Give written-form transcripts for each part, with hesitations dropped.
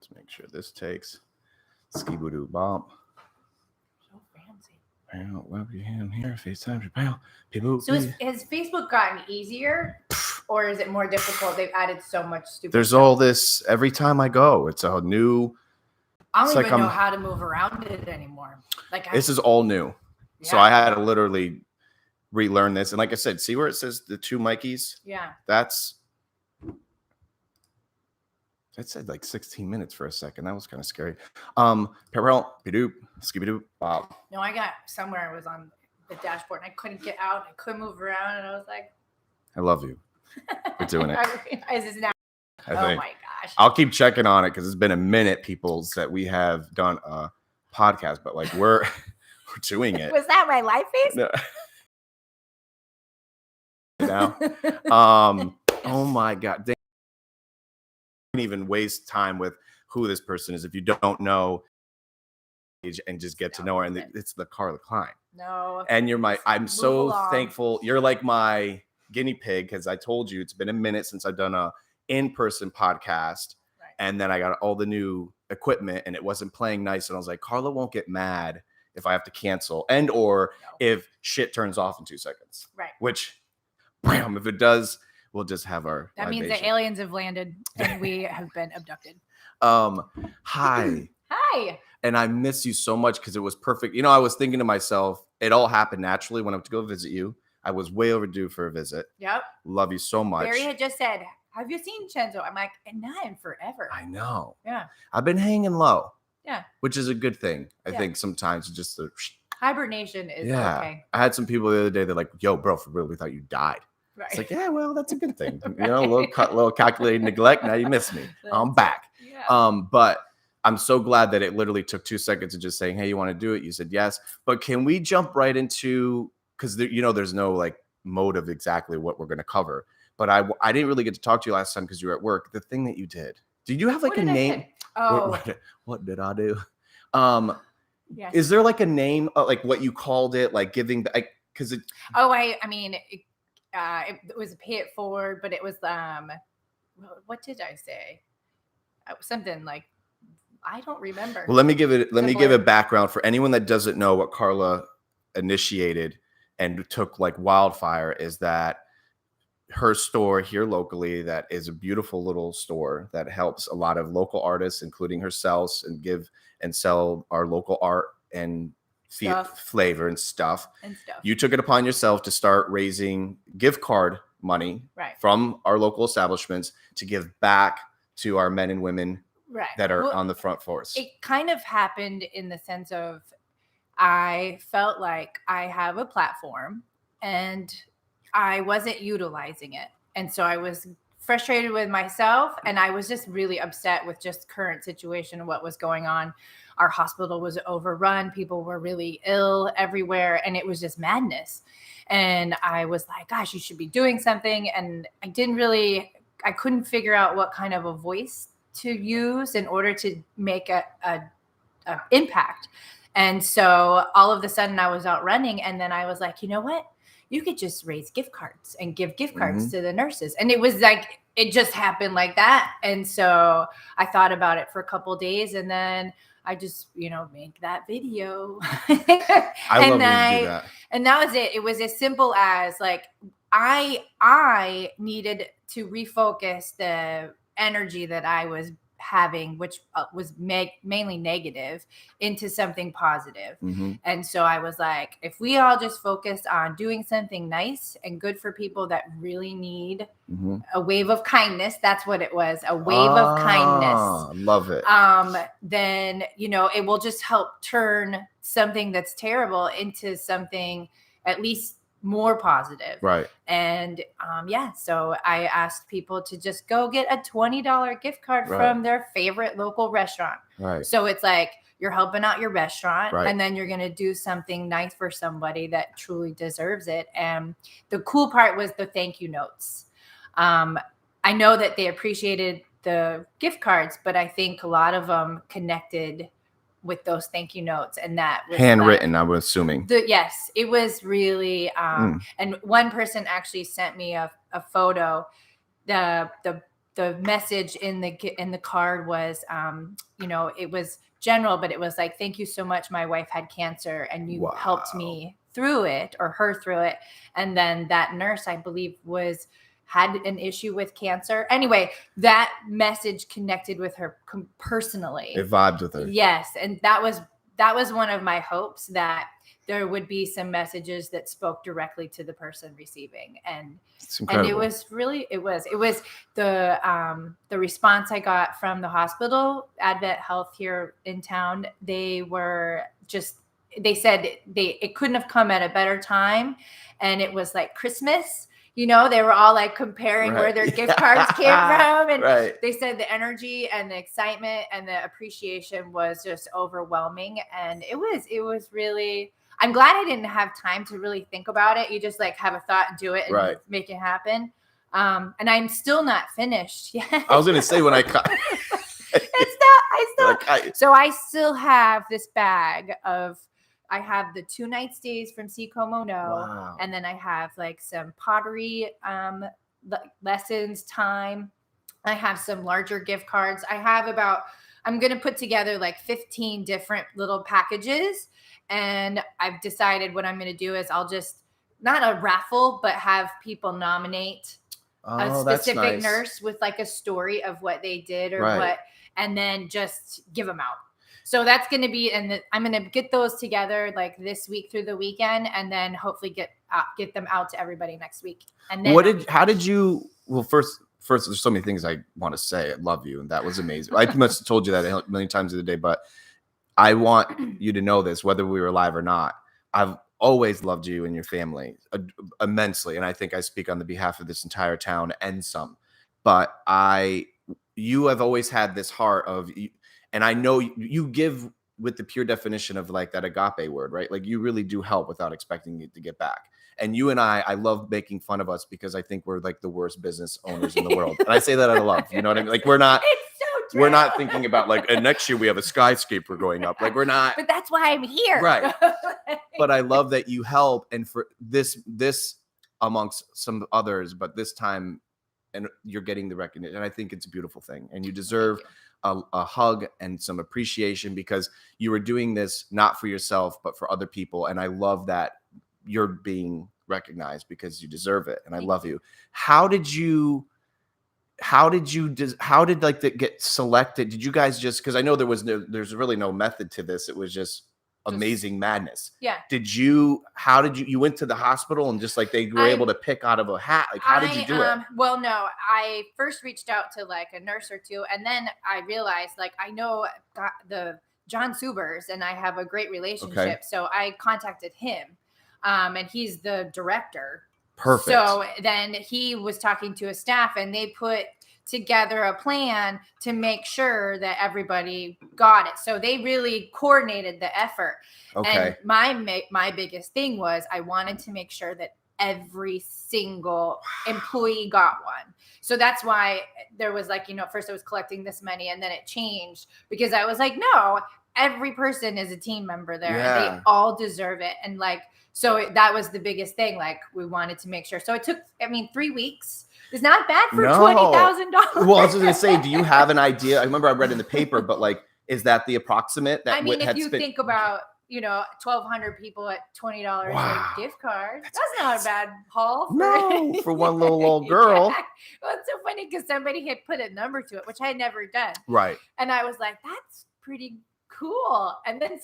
Let's make sure this takes. Skiboo bump. So fancy. Well, web your hand here. FaceTime your pal. People. So has Facebook gotten easier, or is it more difficult? They've added so much stupid. There's stuff. all this every time I go. It's a new. I don't even know how to move around it anymore. Like this is all new, so I had to literally relearn this. And like I said, see where it says the two Mikeys? Yeah. That said like 16 minutes for a second. That was kind of scary. Parallel, bidoop, skibidoop, bop. No, I got somewhere. I was on the dashboard and I couldn't get out. I couldn't move around, and I was like, I love you. We're doing it. I realize it's now. Oh my gosh. I'll keep checking on it because it's been a minute, peoples, that we have done a podcast, but like we're doing it. Was that my live face? No. Now, oh my God. They don't even waste time with who this person is if you don't know and just get to know her. And it's the Carla Cline. No. And I'm so thankful. You're like my guinea pig because I told you it's been a minute since I've done a in-person podcast. Right. And then I got all the new equipment and it wasn't playing nice. And I was like, Carla won't get mad if I have to cancel if shit turns off in 2 seconds. Right. Which, bam, if it does, we'll just have our That means the aliens have landed and we have been abducted. Hi. Hi. And I miss you so much because it was perfect. You know, I was thinking to myself, it all happened naturally when I went to go visit you. I was way overdue for a visit. Yep. Love you so much. Barry had just said, have you seen Chenzo? I'm like, not in forever. I know. Yeah. I've been hanging low. Yeah. Which is a good thing. I think sometimes just the hibernation is okay. I had some people the other day that like, yo, bro, for real, we thought you died. Right. It's like, yeah, well, that's a good thing. You know, a little calculated neglect. Now you miss me. I'm back. Yeah. But I'm so glad that it literally took 2 seconds of just saying, hey, you want to do it? You said yes. But can we jump right into, because there's no like mode of exactly what we're going to cover. But I didn't really get to talk to you last time because you were at work. The thing that you did you have like a name? What did I do? Yes. Is there like a name, like what you called it, like giving back? Because it. Oh, I mean, it was pay it forward, but it was what did I say? Something like I don't remember. Well, let me give a background for anyone that doesn't know what Carla initiated and took like wildfire. Is that her store here locally that is a beautiful little store that helps a lot of local artists, including herself, and give and sell our local art and flavor and stuff. You took it upon yourself to start raising gift card money from our local establishments to give back to our men and women that are on the front force. It kind of happened in the sense of I felt like I have a platform and I wasn't utilizing it. And so I was frustrated with myself and I was just really upset with just current situation and what was going on. Our hospital was overrun. People were really ill everywhere and it was just madness. And I was like, gosh, you should be doing something. And I couldn't figure out what kind of a voice to use in order to make a impact. And so all of a sudden I was out running and then I was like, you know what? You could just raise gift cards and give gift cards to the nurses. And it was like, it just happened like that. And so I thought about it for a couple of days and then I just, make that video. I love when you do that. And that was it. It was as simple as like, I needed to refocus the energy that I was having, which was mainly negative, into something positive. And so I was like, if we all just focus on doing something nice and good for people that really need a wave of kindness, that's what it was, a wave of kindness. Love it. Then, it will just help turn something that's terrible into something at least more positive. Right. And so I asked people to just go get a $20 gift card from their favorite local restaurant. Right. So it's like you're helping out your restaurant and then you're going to do something nice for somebody that truly deserves it. And the cool part was the thank you notes. I know that they appreciated the gift cards, but I think a lot of them connected with those thank you notes, and that was handwritten. I'm assuming. Yes, it was really. And one person actually sent me a photo. The the message in the card was, it was general, but it was like, thank you so much. My wife had cancer and you helped me through it, or her through it. And then that nurse, I believe, had an issue with cancer. Anyway, that message connected with her personally. It vibed with her. Yes. And that was one of my hopes, that there would be some messages that spoke directly to the person receiving. And it was the response I got from the hospital, Advent Health here in town. They said it couldn't have come at a better time. And it was like Christmas. They were all like comparing where their gift cards came from. And they said the energy and the excitement and the appreciation was just overwhelming. And it was really, I'm glad I didn't have time to really think about it. You just like have a thought and do it and make it happen. And I'm still not finished yet. I was going to say when I so I still have this bag of, I have the 2-night stays from See Como No, and then I have like some pottery lessons time. I have some larger gift cards. I'm going to put together like 15 different little packages. And I've decided what I'm going to do is I'll just, not a raffle, but have people nominate a specific nurse with like a story of what they did or what, and then just give them out. So that's going to be, and I'm going to get those together like this week through the weekend, and then hopefully get them out to everybody next week. And then first, there's so many things I want to say. I love you. And that was amazing. I must have told you that a million times the day, but I want you to know this, whether we were live or not. I've always loved you and your family immensely. And I think I speak on the behalf of this entire town and some, but you have always had this heart of, and I know you give with the pure definition of like that agape word, right? Like you really do help without expecting it to get back. And you and I love making fun of us because I think we're like the worst business owners in the world. And I say that out of love. You know what I mean? Like we're not thinking about like, and next year we have a skyscraper going up. Like we're not. But that's why I'm here. Right. But I love that you help. And for this amongst some others, but this time, and you're getting the recognition. And I think it's a beautiful thing. And you deserve a hug and some appreciation because you were doing this not for yourself, but for other people. And I love that you're being recognized because you deserve it. And I love you. How did like that get selected? Did you guys just, because I know there's really no method to this. It was just amazing madness. Yeah. How did you went to the hospital and just like they were able to pick out of a hat? Like how did you do it? Well, no, I first reached out to like a nurse or two. And then I realized like, I know the John Subers and I have a great relationship. Okay. So I contacted him and he's the director. Perfect. So then he was talking to his staff and they put together a plan to make sure that everybody got it. So they really coordinated the effort. Okay. And my biggest thing was I wanted to make sure that every single employee got one. So that's why there was like, at first I was collecting this money and then it changed because I was like, no, every person is a team member there. Yeah. And they all deserve it. And like, so that was the biggest thing. Like we wanted to make sure. So it took, 3 weeks. It's not bad for $20,000. Well, I was just going to say, do you have an idea? I remember I read in the paper, but like, is that the approximate? That if you think about, 1,200 people at $20 a gift card, that's not a bad haul. For one little old girl. Yeah. Well, it's so funny because somebody had put a number to it, which I had never done. Right. And I was like, that's pretty cool. And then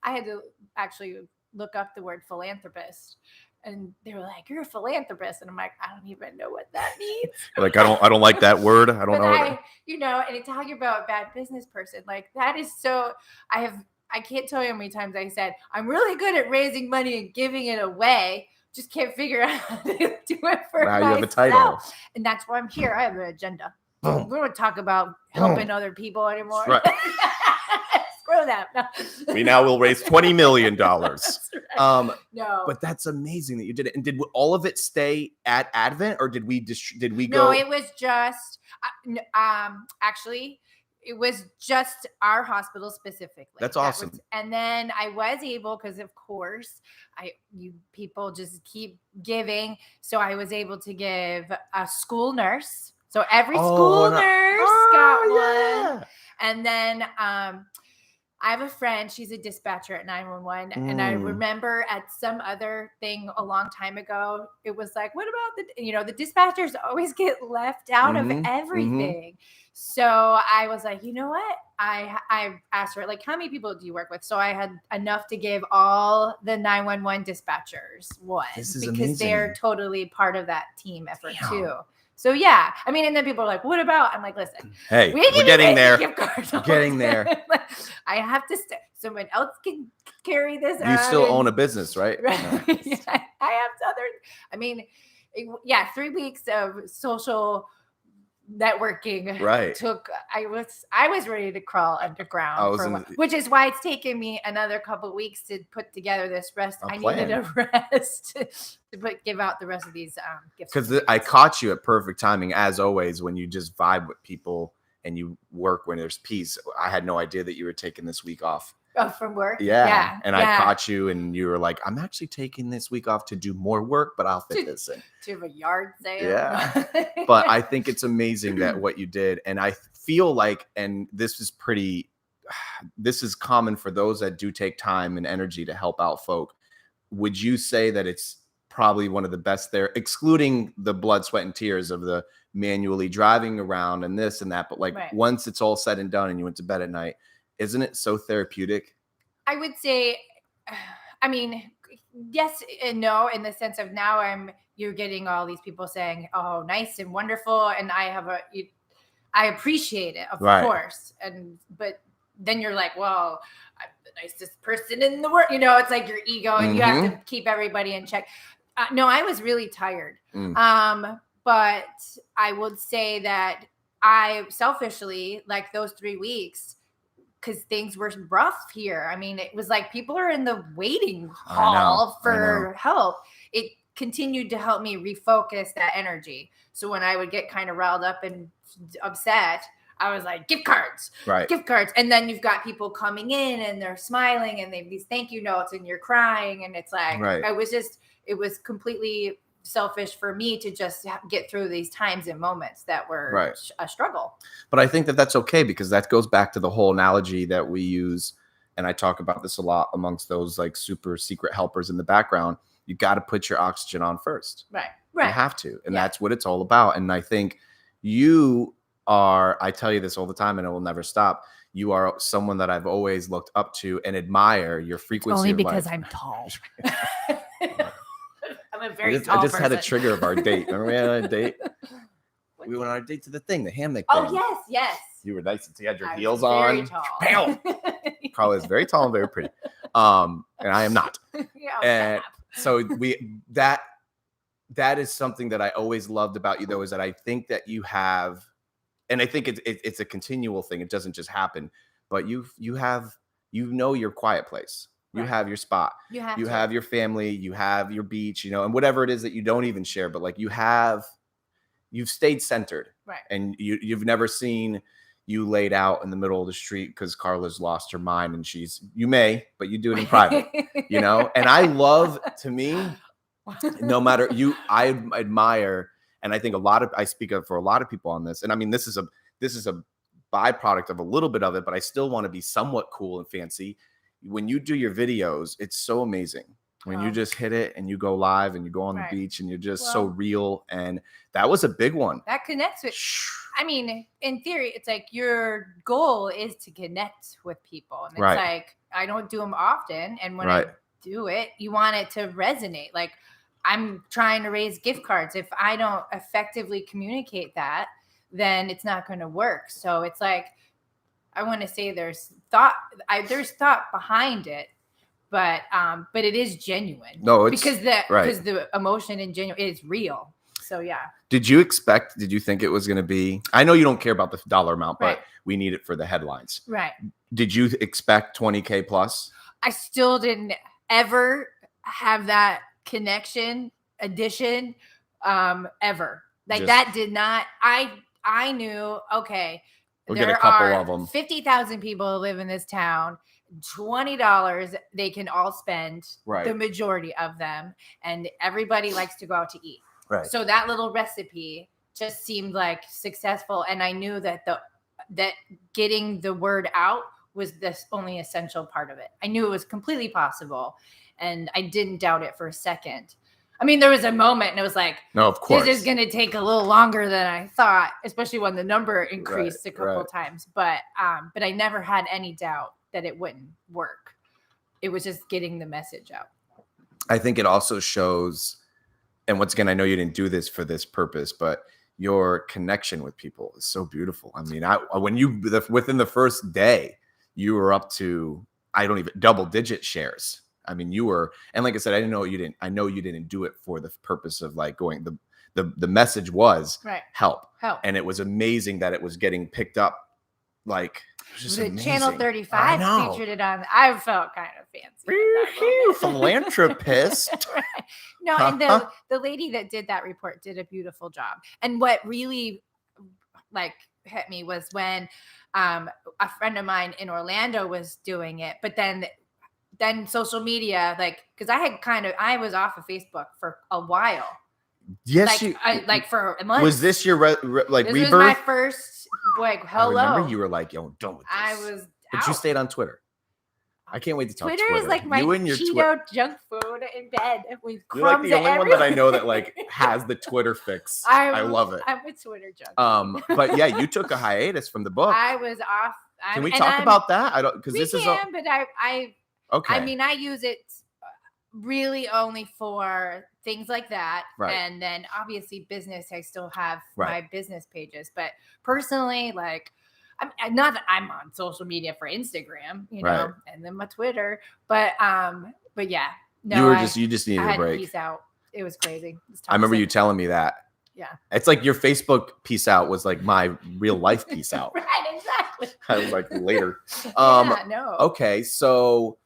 I had to actually look up the word philanthropist. And they were like, "You're a philanthropist," and I'm like, "I don't even know what that means." Like, I don't like that word. I don't know. And it's talking about a bad business person. Like that is so. I can't tell you how many times I said I'm really good at raising money and giving it away. Just can't figure out how to do it for myself. You have a title, and that's why I'm here. I have an agenda. Boom. We don't talk about helping other people anymore. Right. Screw that. No. We now will raise $20 million. That's right. No, but that's amazing that you did it. And did all of it stay at Advent, or did we go? No, it was just actually, it was just our hospital specifically. That's awesome. And then I was able, because of course, you people just keep giving, so I was able to give a school nurse So every school nurse got one. Yeah. And then I have a friend, she's a dispatcher at 911. And I remember at some other thing a long time ago, it was like, what about the dispatchers always get left out of everything. So I was like, you know what? I asked her, like, how many people do you work with? So I had enough to give all the 911 dispatchers one. This is because amazing. they're totally part of that team effort too. So yeah, I mean, and then people are like, "What about?" I'm like, "Listen, hey, we're getting there. We're getting there. I have to. Someone else can carry this. You still own a business, right? Right. Yeah, I have other. I mean, 3 weeks of social networking took. I was ready to crawl underground for a while, which is why it's taken me another couple of weeks to put together this rest. I needed a rest to give out the rest of these gifts. Because I caught you at perfect timing, as always, when you just vibe with people and you work when there's peace. I had no idea that you were taking this week off. Oh, from work? Yeah. And I caught you and you were like, I'm actually taking this week off to do more work, but I'll fit this in. To have a yard sale. Yeah. But I think it's amazing that what you did. And I feel like, and this is common for those that do take time and energy to help out folk. Would you say that it's probably one of the best there, excluding the blood, sweat, and tears of the manually driving around and this and that? But once it's all said and done and you went to bed at night, isn't it so therapeutic? I would say, I mean, yes and no, in the sense of now you're getting all these people saying, oh, nice and wonderful. And I appreciate it, of course. But then you're like, well, I'm the nicest person in the world. It's like your ego and you have to keep everybody in check. No, I was really tired. But I would say that I selfishly, like those 3 weeks, because things were rough here. I mean, it was like people are in the waiting hall for help. It continued to help me refocus that energy. So when I would get kind of riled up and upset, I was like, gift cards. And then you've got people coming in and they're smiling and they have these thank you notes and you're crying. And it's like, it was completely selfish for me to just get through these times and moments that were a struggle. But I think that that's okay, because that goes back to the whole analogy that we use. And I talk about this a lot amongst those like super secret helpers in the background. You got to put your oxygen on first. Right. You have to. And that's what it's all about. And I think you are, I tell you this all the time and it will never stop. You are someone that I've always looked up to and admire your frequency. Only because I'm tall. I'm a very tall I just person. had a trigger of our date. Remember we had a date? We went on our date to the thing, the hammock thing. Oh, yes. You were nice. You had your heels on. Very tall. Carla is very tall and very pretty. And I am not. And so that is something that I always loved about you, though, is that I think that you have, and I think it's a continual thing. It doesn't just happen, but you have your quiet place. You have your spot. You have your family. You have your beach, and whatever it is that you don't even share, but like you've stayed centered. Right. And you've never seen you laid out in the middle of the street because Carla's lost her mind and you may, but you do it in private, And I love, to me, no matter I admire, and I think I speak up for a lot of people on this. And I mean, this is a byproduct of a little bit of it, but I still want to be somewhat cool and fancy. When you do your videos, it's so amazing. When you just hit it and you go live and you go on the beach and you're just so real. And that was a big one. That connects with, I mean, in theory, it's like your goal is to connect with people. And it's like, I don't do them often. And when I do it, you want it to resonate. Like, I'm trying to raise gift cards. If I don't effectively communicate that, then it's not going to work. So it's like, I want to say there's thought behind it. But it is genuine. No, it's because the emotion in genuine is real. So yeah. Did you think it was going to be? I know you don't care about the dollar amount, but we need it for the headlines. Right. Did you expect 20K plus? I still didn't ever have that connection addition ever. Like that did not. I knew. Okay, we'll get a couple of them. 50,000 people live in this town. $20 they can all spend, the majority of them, and everybody likes to go out to eat. Right. So that little recipe just seemed like successful. And I knew that that getting the word out was the only essential part of it. I knew it was completely possible, and I didn't doubt it for a second. I mean, there was a moment and it was like, no, of course, this is going to take a little longer than I thought, especially when the number increased a couple times. But I never had any doubt that it wouldn't work. It was just getting the message out. I think it also shows, and once again, I know you didn't do this for this purpose, but your connection with people is so beautiful. I mean, within the first day, you were up to, I don't even, double-digit shares. I mean, you were, and like I said, I know you didn't do it for the purpose of like going, the message was help. And it was amazing that it was getting picked up. Like, it was just amazing. Channel 35 featured it on. I felt kind of fancy. Philanthropist. Right. No, and the lady that did that report did a beautiful job. And what really like hit me was when a friend of mine in Orlando was doing it, but then social media, like, because I was off of Facebook for a while. Yes, like for a month. Was this your this rebirth? Was my first hello. I remember you were like, "Yo, done with this." I was, but you stayed on Twitter. I can't wait to talk Twitter. Twitter is like my Cheeto junk food in bed with crumbs. You're like the only one that I know that like has the Twitter fix. I love it. I'm a Twitter junk. But yeah, you took a hiatus from the book. I was off. Can we talk about that? I don't, because this is. But I. Okay. I mean, I use it really only for things like that. Right. And then obviously business, I still have my business pages, but personally, like, I'm not that I'm on social media for Instagram, you know, and then my Twitter, but yeah, no, you just needed a break. Peace out. It was crazy. I remember you telling me that. Yeah. It's like your Facebook peace out was like my real life peace out. Right. Exactly. I was like later. No. Okay. So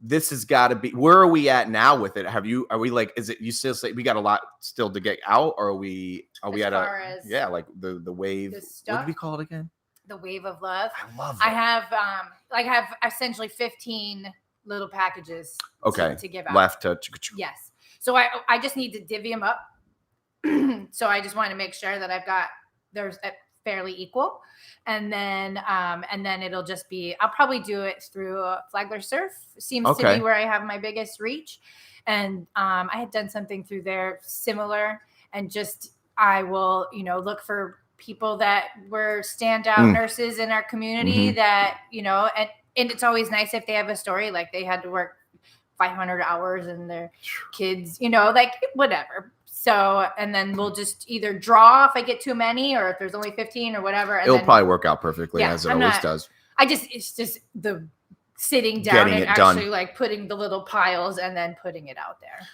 this has got to be, where are we at now with it? Are we like, is it, you still say we got a lot still to get out? Or are we at like the wave? What do we call it again? The wave of love. I love it. I have essentially 15 little packages to give out. Left to. Yes. So I just need to divvy them up. So I just want to make sure that there's a fairly equal. And then it'll just be, I'll probably do it through Flagler Surf. Seems to be where I have my biggest reach. And I had done something through there similar, and just, I will, look for people that were standout nurses in our community that, and it's always nice if they have a story, like they had to work 500 hours and their kids, like whatever. So, and then we'll just either draw if I get too many, or if there's only 15 or whatever. And it'll probably work out perfectly as it always does. It's just the sitting down and actually like putting the little piles and then putting it out there.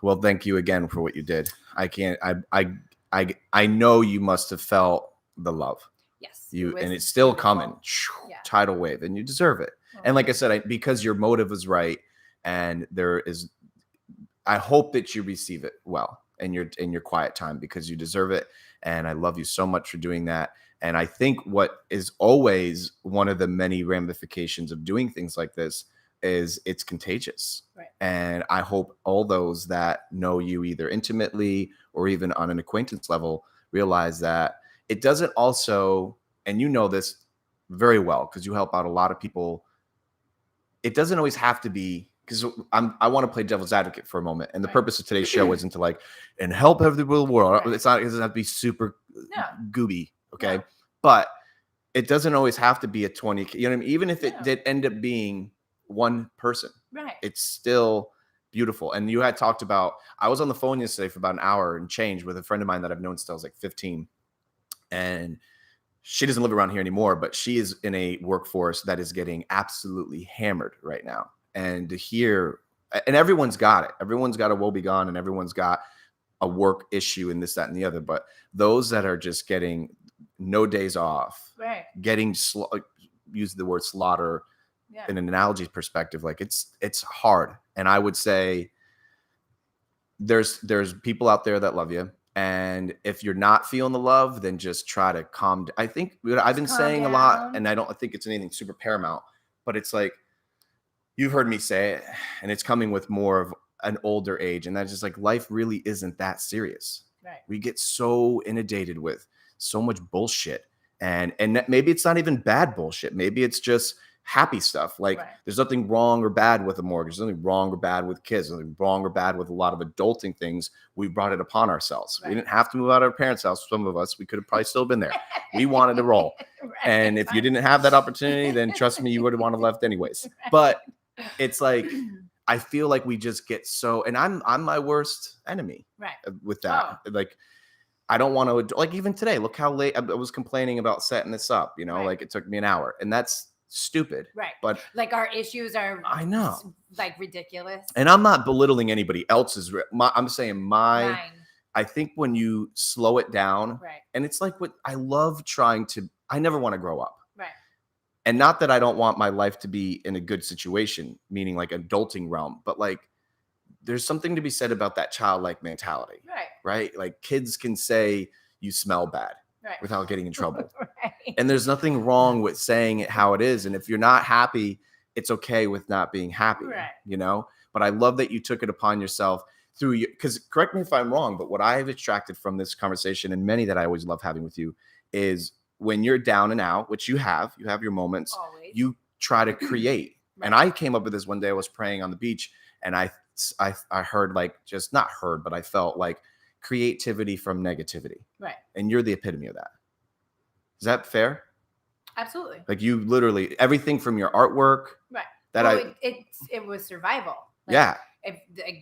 Well, thank you again for what you did. I know you must have felt the love. Yes. And it's still coming. Tidal wave, and you deserve it. And like I said, because your motive was right, and I hope that you receive it well in your quiet time, because you deserve it. And I love you so much for doing that. And I think what is always one of the many ramifications of doing things like this is it's contagious. Right. And I hope all those that know you either intimately or even on an acquaintance level realize that it doesn't also, and you know this very well because you help out a lot of people, it doesn't always have to be, because I want to play devil's advocate for a moment. And the purpose of today's show isn't to like, and help every world. Right. It doesn't have to be super gooby. Okay. No. But it doesn't always have to be a 20, you know what I mean? Even if it did end up being one person, right, it's still beautiful. And you had talked about, I was on the phone yesterday for about an hour and change with a friend of mine that I've known since I was like 15. And she doesn't live around here anymore, but she is in a workforce that is getting absolutely hammered right now. And to hear, and everyone's got it. Everyone's got a woebegone, and everyone's got a work issue and this, that, and the other. But those that are just getting no days off, right, getting use the word slaughter in an analogy perspective, like it's hard. And I would say there's people out there that love you. And if you're not feeling the love, then just try to calm down. I think I've been saying a lot, and I don't think it's anything super paramount, but it's like, you've heard me say it, and it's coming with more of an older age. And that's just like, life really isn't that serious. Right. We get so inundated with so much bullshit. And maybe it's not even bad bullshit. Maybe it's just happy stuff. Like there's nothing wrong or bad with a mortgage. There's nothing wrong or bad with kids. There's nothing wrong or bad with a lot of adulting things. We brought it upon ourselves. We didn't have to move out of our parents' house. Some of us, we could have probably still been there. We wanted to roll. And if you didn't have that opportunity, then trust me, you would have wanted left anyways. But it's like, I feel like we just get so, and I'm my worst enemy with that. Like, I don't want to, like, even today, look how late I was complaining about setting this up, you know, like it took me an hour, and that's stupid. Right. But like our issues are, I know, like ridiculous. And I'm not belittling anybody else's. I'm saying mine. I think when you slow it down, and it's like what I love trying to, I never want to grow up. Right. And not that I don't want my life to be in a good situation, meaning like adulting realm, but like, there's something to be said about that childlike mentality, right? Like kids can say you smell bad without getting in trouble. And there's nothing wrong with saying it how it is. And if you're not happy, it's okay with not being happy, you know? But I love that you took it upon yourself through you, because correct me if I'm wrong, but what I have extracted from this conversation, and many that I always love having with you, is when you're down and out, which you have your moments, always. You try to create. And I came up with this one day. I was praying on the beach, and I heard, like, just not heard, but I felt like creativity from negativity. Right. And you're the epitome of that. Is that fair? Absolutely. Like you literally, everything from your artwork. Right. That it was survival. Like, if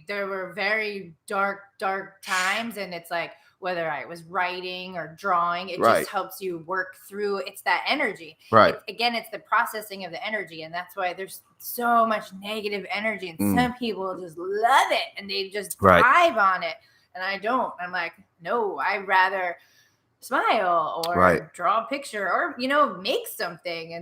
there were very dark times, and it's like, whether I was writing or drawing, it just helps you work through. It's that energy. Right. It's the processing of the energy. And that's why there's so much negative energy. And some people just love it and they just thrive on it. And I don't. I'm like, no, I'd rather smile or draw a picture or, you know, make something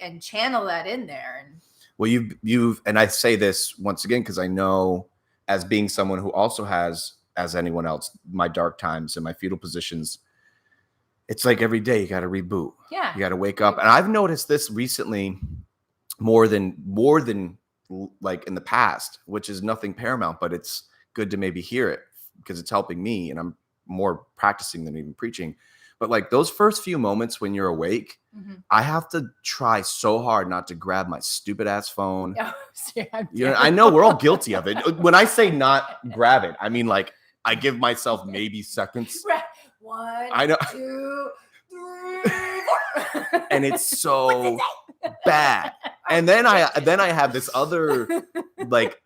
and channel that in there. And well, you've, and I say this once again, because I know, as being someone who also has, as anyone else, my dark times and my fetal positions, it's like every day you got to reboot. Yeah. You got to wake up. And I've noticed this recently more than like in the past, which is nothing paramount, but it's good to maybe hear it because it's helping me, and I'm more practicing than even preaching. But like those first few moments when you're awake, I have to try so hard not to grab my stupid ass phone. Oh, you know, I know we're all guilty of it. When I say not grab it, I mean like I give myself maybe seconds. Right. 1, I know. 2, 3, 4. And it's so bad. And then I have this other like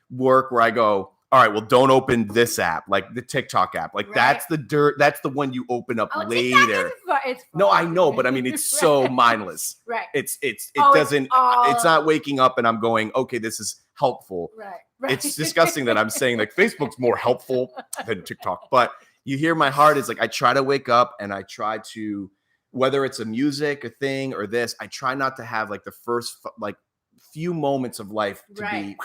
work where I go, all right, well, don't open this app, like the TikTok app. Like that's the dirt. That's the one you open up later. It's no, I know, but I mean, it's so mindless. Right. It's not waking up and I'm going, okay, this is helpful. Right. It's disgusting that I'm saying like Facebook's more helpful than TikTok, but you hear my heart is like, I try to wake up and I try to, whether it's a music, a thing or this, I try not to have like the first like few moments of life to be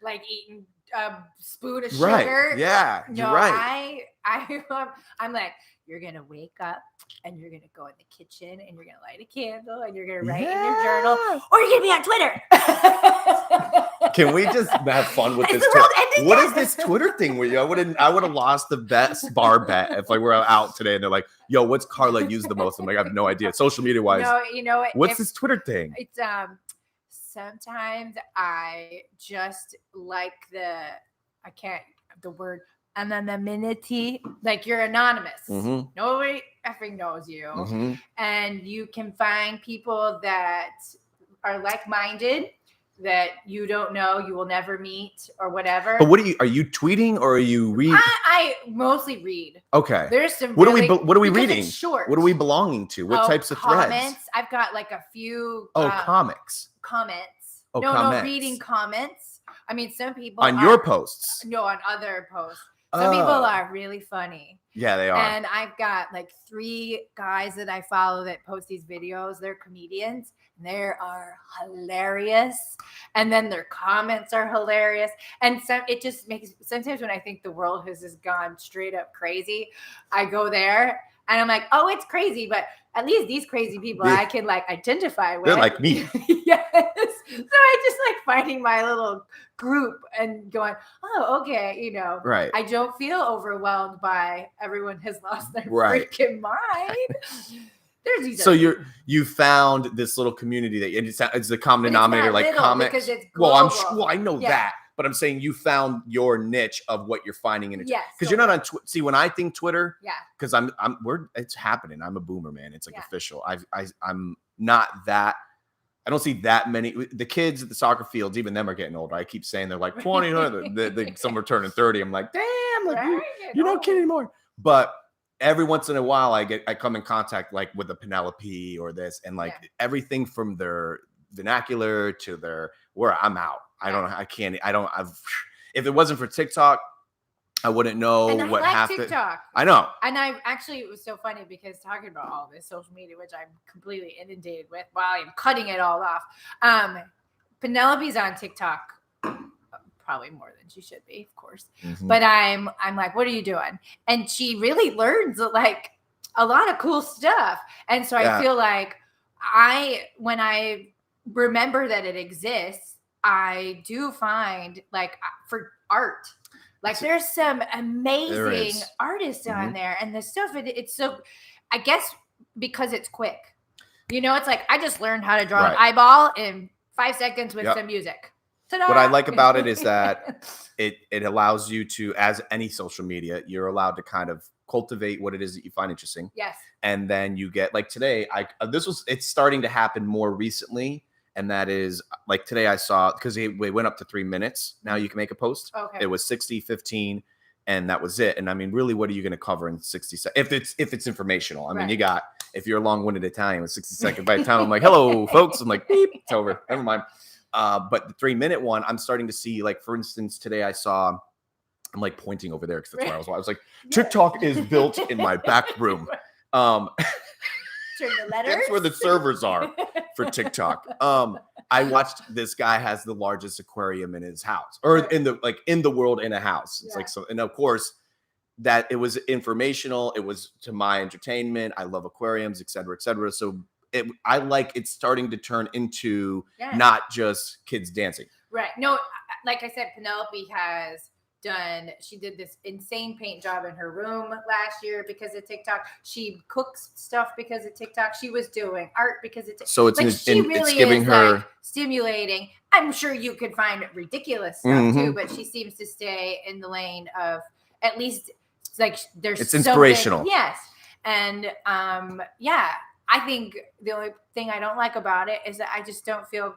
like eating a spoon of sugar. Yeah. No, you're right. I'm like, you're gonna wake up and you're gonna go in the kitchen and you're gonna light a candle and you're gonna write in your journal, or you're gonna be on Twitter. Can we just have fun with this? What is this Twitter thing where I would have lost the best bar bet if we were out today and they're like, yo, what's Carla used the most? I'm like, I have no idea. Social media wise. No, you know what? What's this Twitter thing? It's sometimes I just like the word anonymity, like you're anonymous. Nobody effing knows you. And you can find people that are like-minded that you don't know, you will never meet or whatever. But are you tweeting or are you reading? I mostly read. Okay. There's some what are we reading? Short. What are we belonging to? What types of threads? Comments. I've got like a few comics. Comments. Oh, no, comments. no, reading comments. I mean, some people on your posts. No, on other posts. Some people are really funny. Yeah, they are. And I've got like 3 guys that I follow that post these videos. They're comedians. And they are hilarious. And then their comments are hilarious. And it just makes, sometimes when I think the world has just gone straight up crazy, I go there And I'm like, oh, it's crazy, but at least these crazy people I can like identify with. They're like me. Yes. So I just like finding my little group and going, oh, okay, you know, Right. I don't feel overwhelmed by everyone has lost their Right. freaking mind. There's these So you found this little community that it's the common denominator, like comics. Because it's global. Well, I know that, but I'm saying you found your niche of what you're finding in it. Yes. Because you're not on Twitter. See, when I think Twitter, yeah, because it's happening. I'm a boomer, man. It's like official. I'm not that. I don't see that many. The kids at the soccer fields, even them are getting older. I keep saying they're like 20. Some are turning 30. I'm like, damn, like you're not kidding anymore. But every once in a while, I come in contact like with a Penelope or this, and like everything from their vernacular to their where I'm out. I don't know. I can't. I don't. If it wasn't for TikTok, I wouldn't know what happened. TikTok. I know. And I actually, it was so funny because talking about all this social media, which I'm completely inundated with while I'm cutting it all off. Penelope's on TikTok probably more than she should be, of course. Mm-hmm. But I'm like, what are you doing? And she really learns like a lot of cool stuff. And so I feel like when I remember that it exists, I do find like for art, like there's some amazing artists on there, and the stuff it's so, I guess because it's quick, you know, it's like I just learned how to draw an eyeball in 5 seconds with some music. Ta-da! What I like about it is that it allows you to, as any social media, you're allowed to kind of cultivate what it is that you find interesting. Yes. And then you get like today, it's starting to happen more recently. And that is like today I saw, because we went up to 3 minutes. Now you can make a post. Okay. It was 60, 15, and that was it. And I mean, really, what are you going to cover in 60 seconds? If it's informational, I mean, if you're a long-winded Italian with 60 seconds, by the time I'm like, hello, folks, I'm like, beep, it's over. Never mind. But the 3 minute one, I'm starting to see, like, for instance, today I'm like pointing over there because that's where I was like, TikTok is built in my back room. That's where the servers are for TikTok. I watched this guy has the largest aquarium in his house, or in the world in a house. It's like so, and of course that it was informational. It was to my entertainment. I love aquariums, et cetera, et cetera. So I like it's starting to turn into not just kids dancing. Right. No, like I said, Penelope she did this insane paint job in her room last year because of TikTok. She cooks stuff because of TikTok. She was doing art because of TikTok. So it's it's giving her like stimulating. I'm sure you could find ridiculous stuff too, but she seems to stay in the lane of at least like there's it's inspirational. Yes. And I think the only thing I don't like about it is that I just don't feel,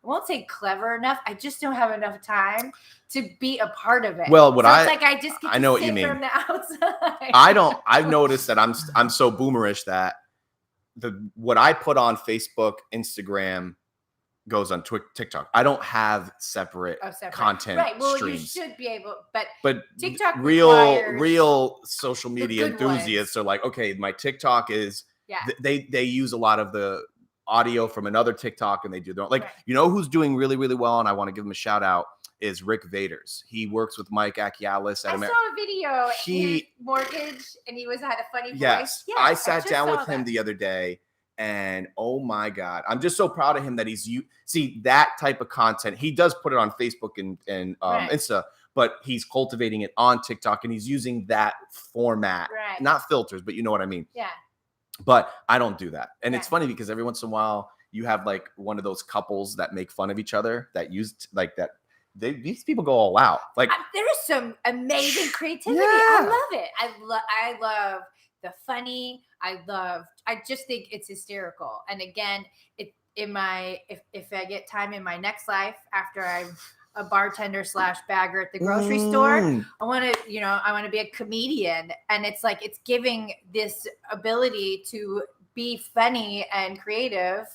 I won't say clever enough. I just don't have enough time to be a part of it. Well, it's like I just get to sit from the outside. I've noticed that I'm so boomerish that what I put on Facebook, Instagram goes on TikTok. I don't have separate content streams. You should be able, but TikTok real social media enthusiasts are like, okay, my TikTok is they use a lot of the audio from another TikTok and they do their own. Like, you know who's doing really, really well, and I want to give him a shout out, is Rick Vaders. He works with Mike Akialis. I saw a video. He mortgage, and he had a funny voice. Yes, I sat down with him the other day, and oh my God, I'm just so proud of him that see that type of content. He does put it on Facebook and Insta, but he's cultivating it on TikTok, and he's using that format, not filters, but you know what I mean. Yeah. But I don't do that. And it's funny because every once in a while you have like one of those couples that make fun of each other that used like that. These people go all out. Like there is some amazing creativity. I love it. I love the funny. I just think it's hysterical. And again, if I get time in my next life after I'm a bartender / bagger at the grocery store, I want to be a comedian, and it's like it's giving this ability to be funny and creative.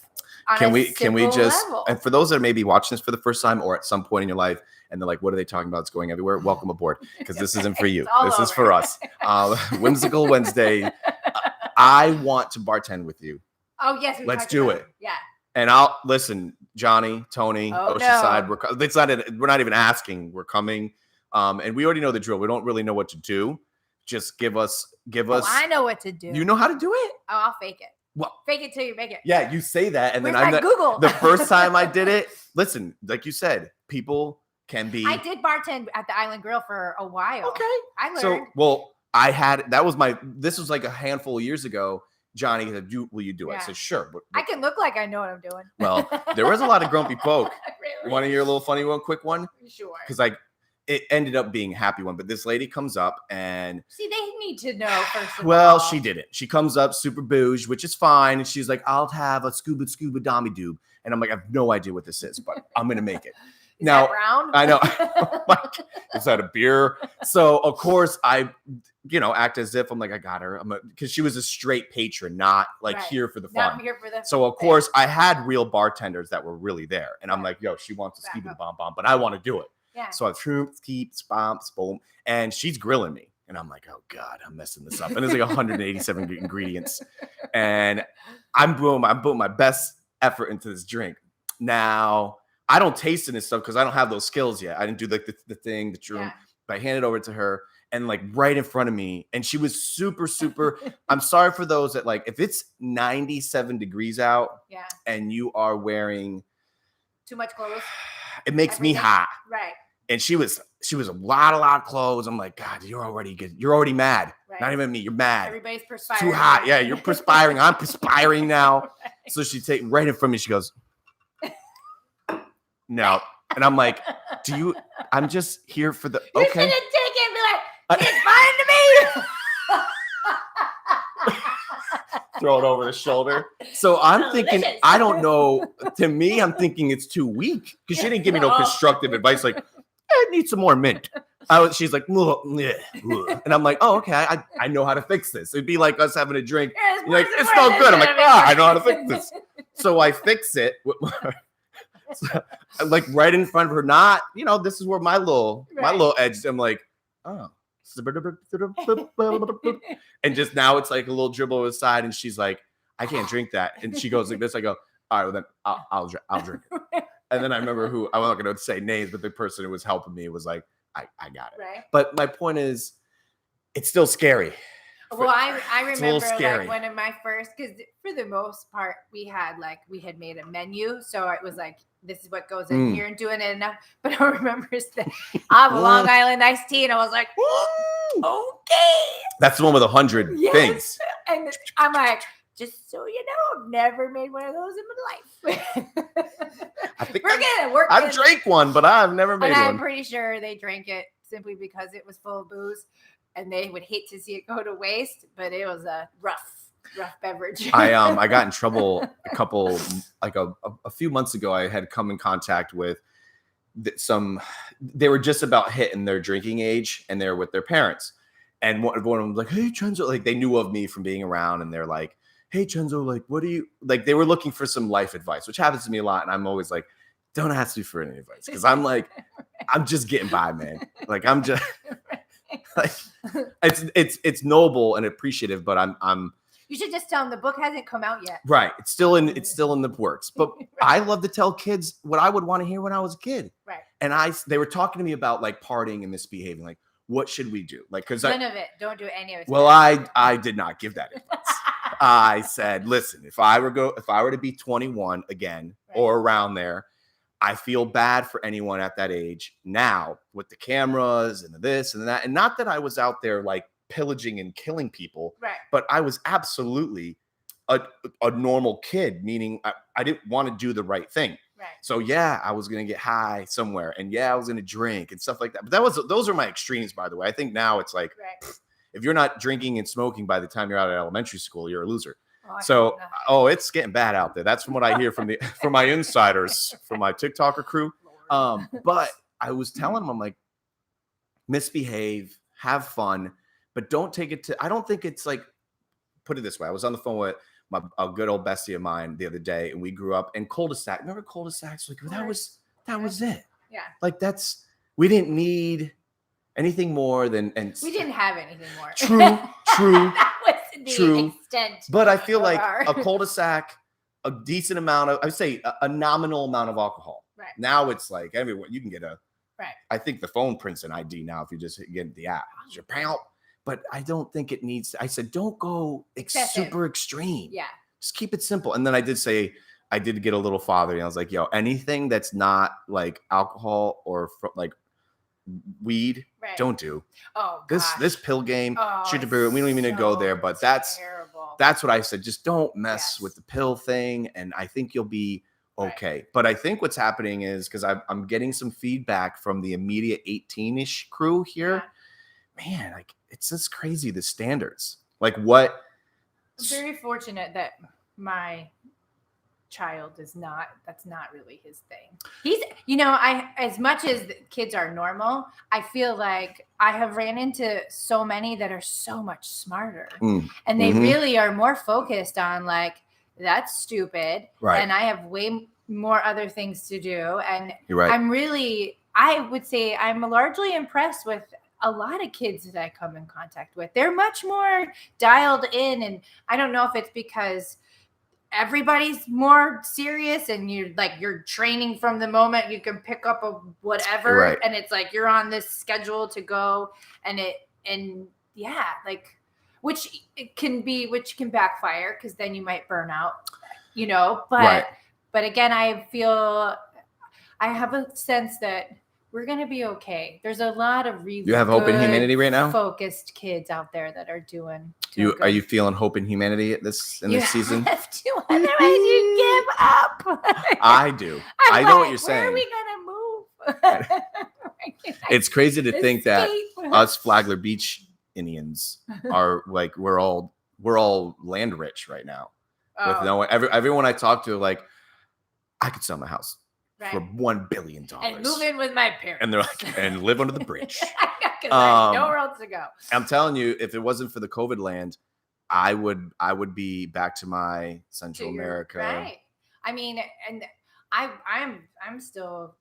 Can we just level. And for those that may be watching this for the first time or at some point in your life and they're like, what are they talking about? It's going everywhere. Welcome aboard, because this isn't for you. This is for us. Whimsical Wednesday. I want to bartend with you. Oh yes, let's do it. Yeah. And I'll listen, Johnny, Tony, Oceanside. No. We're not even asking. We're coming. And we already know the drill. We don't really know what to do. just give us. I know what to do. You know how to do it? Oh, I'll fake it. Well, fake it till you make it. Yeah, you say that, and Where's then my Google? The first time I did it, listen, like you said, people can be. I did bartend at the Island Grill for a while. Okay, I learned. So, well, I had this was like a handful of years ago. Johnny said, will you do it? I said, sure. But I can look like I know what I'm doing. Well, there was a lot of grumpy folk. Really? You want to hear a little funny one, quick one? Sure. Because it ended up being a happy one. But this lady comes up and see, they need to know first. Well, she didn't. She comes up super bouge, which is fine. And she's like, I'll have a scuba dommy doob. And I'm like, I have no idea what this is, but I'm gonna make it. Is now that brown? I know. Is that a beer? So of course I act as if I'm like, I got her. Because she was a straight patron, not like here for the fun. Not here for the so of course I had real bartenders that were really there. And I'm like, yo, she wants to scuba bomb, but I want to do it. Yeah. So I keeps boom, and she's grilling me. And I'm like, oh God, I'm messing this up. And there's like 187 ingredients. And I'm putting my best effort into this drink. Now, I don't taste this stuff because I don't have those skills yet. I didn't do like the thing, the room. But I handed it over to her and like right in front of me. And she was super, super. I'm sorry for those that like, if it's 97 degrees out and you are wearing too much clothes, it makes me hot. Right. And she was a lot of clothes. I'm like, God, you're already good. You're already mad. Right. Not even me. You're mad. Everybody's perspiring. Too hot. Yeah, you're perspiring. I'm perspiring now. Right. So she take right in front of me. She goes, no. And I'm like, I'm just here for the. You should have taken and be like, it's fine to me. Throw it over the shoulder. So I'm thinking, I don't know. To me, I'm thinking it's too weak because she didn't give me no constructive advice. Like, I need some more mint. She's like, and I'm like, oh, okay. I know how to fix this. It'd be like us having a drink. You're like, it's no good. I'm like, I know how to fix this. So I fix it. Like right in front of her. Not, this is where my little edge. I'm like, oh. And just now it's like a little dribble to the side, and she's like, I can't drink that. And she goes like this. I go, all right, well then I'll drink it. And then I remember I'm not going to say names, but the person who was helping me was like, I got it. Right. But my point is, it's still scary. Well, I remember like one of my first, because for the most part we had made a menu, so it was like, this is what goes in here and doing it enough. But I remember that I have a Long Island iced tea, and I was like, okay. That's the one with 100 things. And I'm like, just so you know, I've never made one of those in my life. I think I've drank one, but I've never made one. I'm pretty sure they drank it simply because it was full of booze, and they would hate to see it go to waste. But it was a rough beverage. I got in trouble a few months ago. I had come in contact with they were just about hitting their drinking age, and they're with their parents. And one of them was like, hey, Chenzo, like they knew of me from being around, and they're like, hey, Chenzo, like, what do you, like, they were looking for some life advice, which happens to me a lot. And I'm always like, don't ask me for any advice. Cause I'm like, I'm just getting by, man. Like, I'm just like, it's noble and appreciative, but I'm, you should just tell them the book hasn't come out yet. Right. It's still in the works, but I love to tell kids what I would want to hear when I was a kid. Right. And they were talking to me about like partying and misbehaving. Like, what should we do? Like, cause none of it. Don't do any of it. Well, I did not give that advice. I said, listen, if I were to be 21 again or around there, I feel bad for anyone at that age now with the cameras and this and that. And not that I was out there like pillaging and killing people, but I was absolutely a normal kid, meaning I didn't want to do the right thing. Right. So yeah, I was going to get high somewhere, and yeah, I was going to drink and stuff like that. But those are my extremes, by the way. I think now it's like, if you're not drinking and smoking by the time you're out of elementary school, you're a loser. It's getting bad out there. That's from what I hear from my insiders, from my TikToker crew. But I was telling them, I'm like, misbehave, have fun, but don't take it to, I don't think it's like, put it this way. I was on the phone with a good old bestie of mine the other day, and we grew up in cul-de-sac. Remember cul-de-sacs? Like that was it. Yeah. Like we didn't need anything more than, and we didn't have anything more. True. That was the extent. But I feel like a cul-de-sac, a decent amount of, I would say a nominal amount of alcohol. Right. Now it's like everyone, you can get I think the phone prints an ID now if you just get the app. It's your pal. but I don't think it needs to. I said, don't go Excessive. super extreme. Yeah. Just keep it simple. And then I did say, I did get a little fathery. I was like, yo, anything that's not like alcohol or like weed, Right. don't do. Oh, This pill game, Oh, we don't even need to go there, but that's what I said. Just don't mess with the pill thing, and I think you'll be okay. Right. But I think what's happening is, because I'm getting some feedback from the immediate 18-ish crew here. Yeah. Man, like it's just crazy, the standards. Like what? I'm very fortunate that my child that's not really his thing. He's, as much as kids are normal, I feel like I have ran into so many that are so much smarter, and they really are more focused on like, that's stupid, right? And I have way more other things to do, and right. I would say I'm largely impressed with a lot of kids that I come in contact with. They're much more dialed in, and I don't know if it's because everybody's more serious and you're training from the moment you can pick up a whatever, right. And it's like you're on this schedule to go, which can backfire, because then you might burn out, but right. But again, I have a sense that we're going to be okay. There's a lot of really you have hope in humanity right now, focused kids out there that are doing are you feeling hope in humanity in this season? You have to, otherwise you give up. I do. I know what you're saying. Where are we gonna move? It's crazy to think that us Flagler Beach Indians are like, we're all land rich right now. With no one, everyone I talk to, like, I could sell my house for $1 billion and move in with my parents, and they're like, and live under the bridge. I have nowhere else to go. I'm telling you, if it wasn't for the COVID land, I would be back to my Central America. Right. I mean, and I'm still,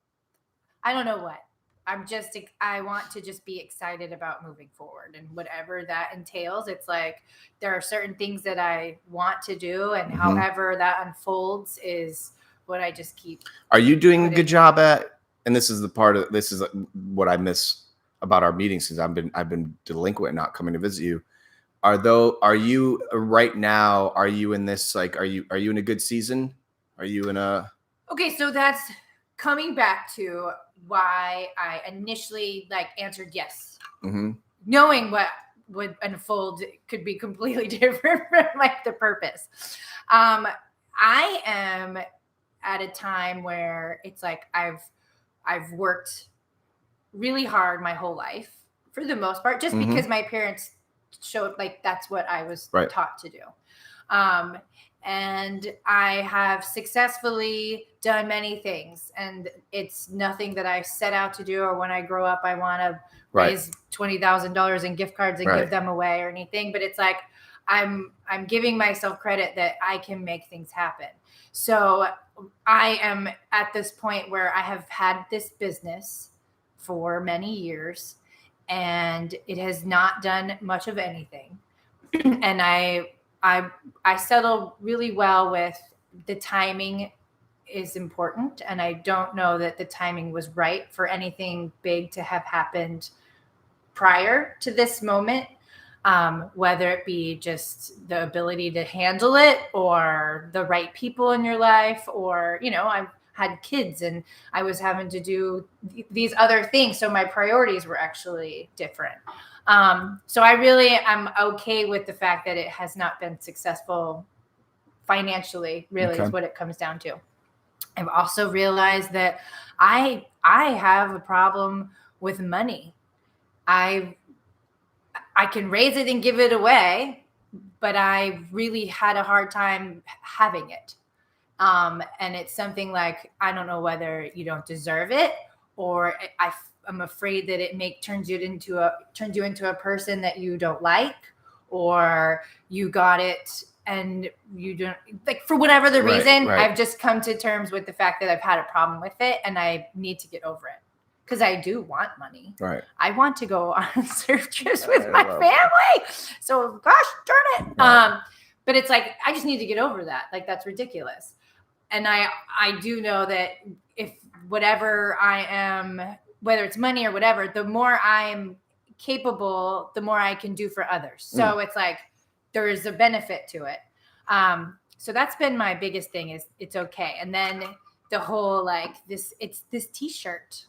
I don't know what. I want to just be excited about moving forward, and whatever that entails. It's like there are certain things that I want to do, and however that unfolds is what I just keep. Are you doing a good job at? And this is what I miss about our meetings, because I've been delinquent, not coming to visit you. Are you right now? Are you in this, like, are you in a good season? Are you in a? Okay, so that's coming back to why I initially answered yes, knowing what would unfold could be completely different from the purpose. I am at a time where it's like I've worked really hard my whole life, for the most part, just because my parents showed that's what I was taught to do. And I have successfully done many things, and it's nothing that I set out to do, or when I grow up, I want to raise $20,000 in gift cards and give them away or anything. But it's like, I'm giving myself credit that I can make things happen. So I am at this point where I have had this business for many years, and it has not done much of anything. And I settle really well with the timing is important. And I don't know that the timing was right for anything big to have happened prior to this moment. Whether it be just the ability to handle it, or the right people in your life, or, I've had kids and I was having to do these other things. So my priorities were actually different. So I really am okay with the fact that it has not been successful financially, really is what it comes down to. I've also realized that I have a problem with money. I can raise it and give it away, but I really had a hard time having it. And it's something like, I don't know whether you don't deserve it, or I'm afraid that it turns you into a person that you don't like, or you got it and you don't, for whatever the reason. I've just come to terms with the fact that I've had a problem with it, and I need to get over it. Because I do want money. Right. I want to go on surf trips with my family. So gosh darn it. Right. But it's like, I just need to get over that. That's ridiculous. And I do know that if whatever I am, whether it's money or whatever, the more I'm capable, the more I can do for others. So it's like there is a benefit to it. So that's been my biggest thing is it's okay. And then the whole like this t-shirt.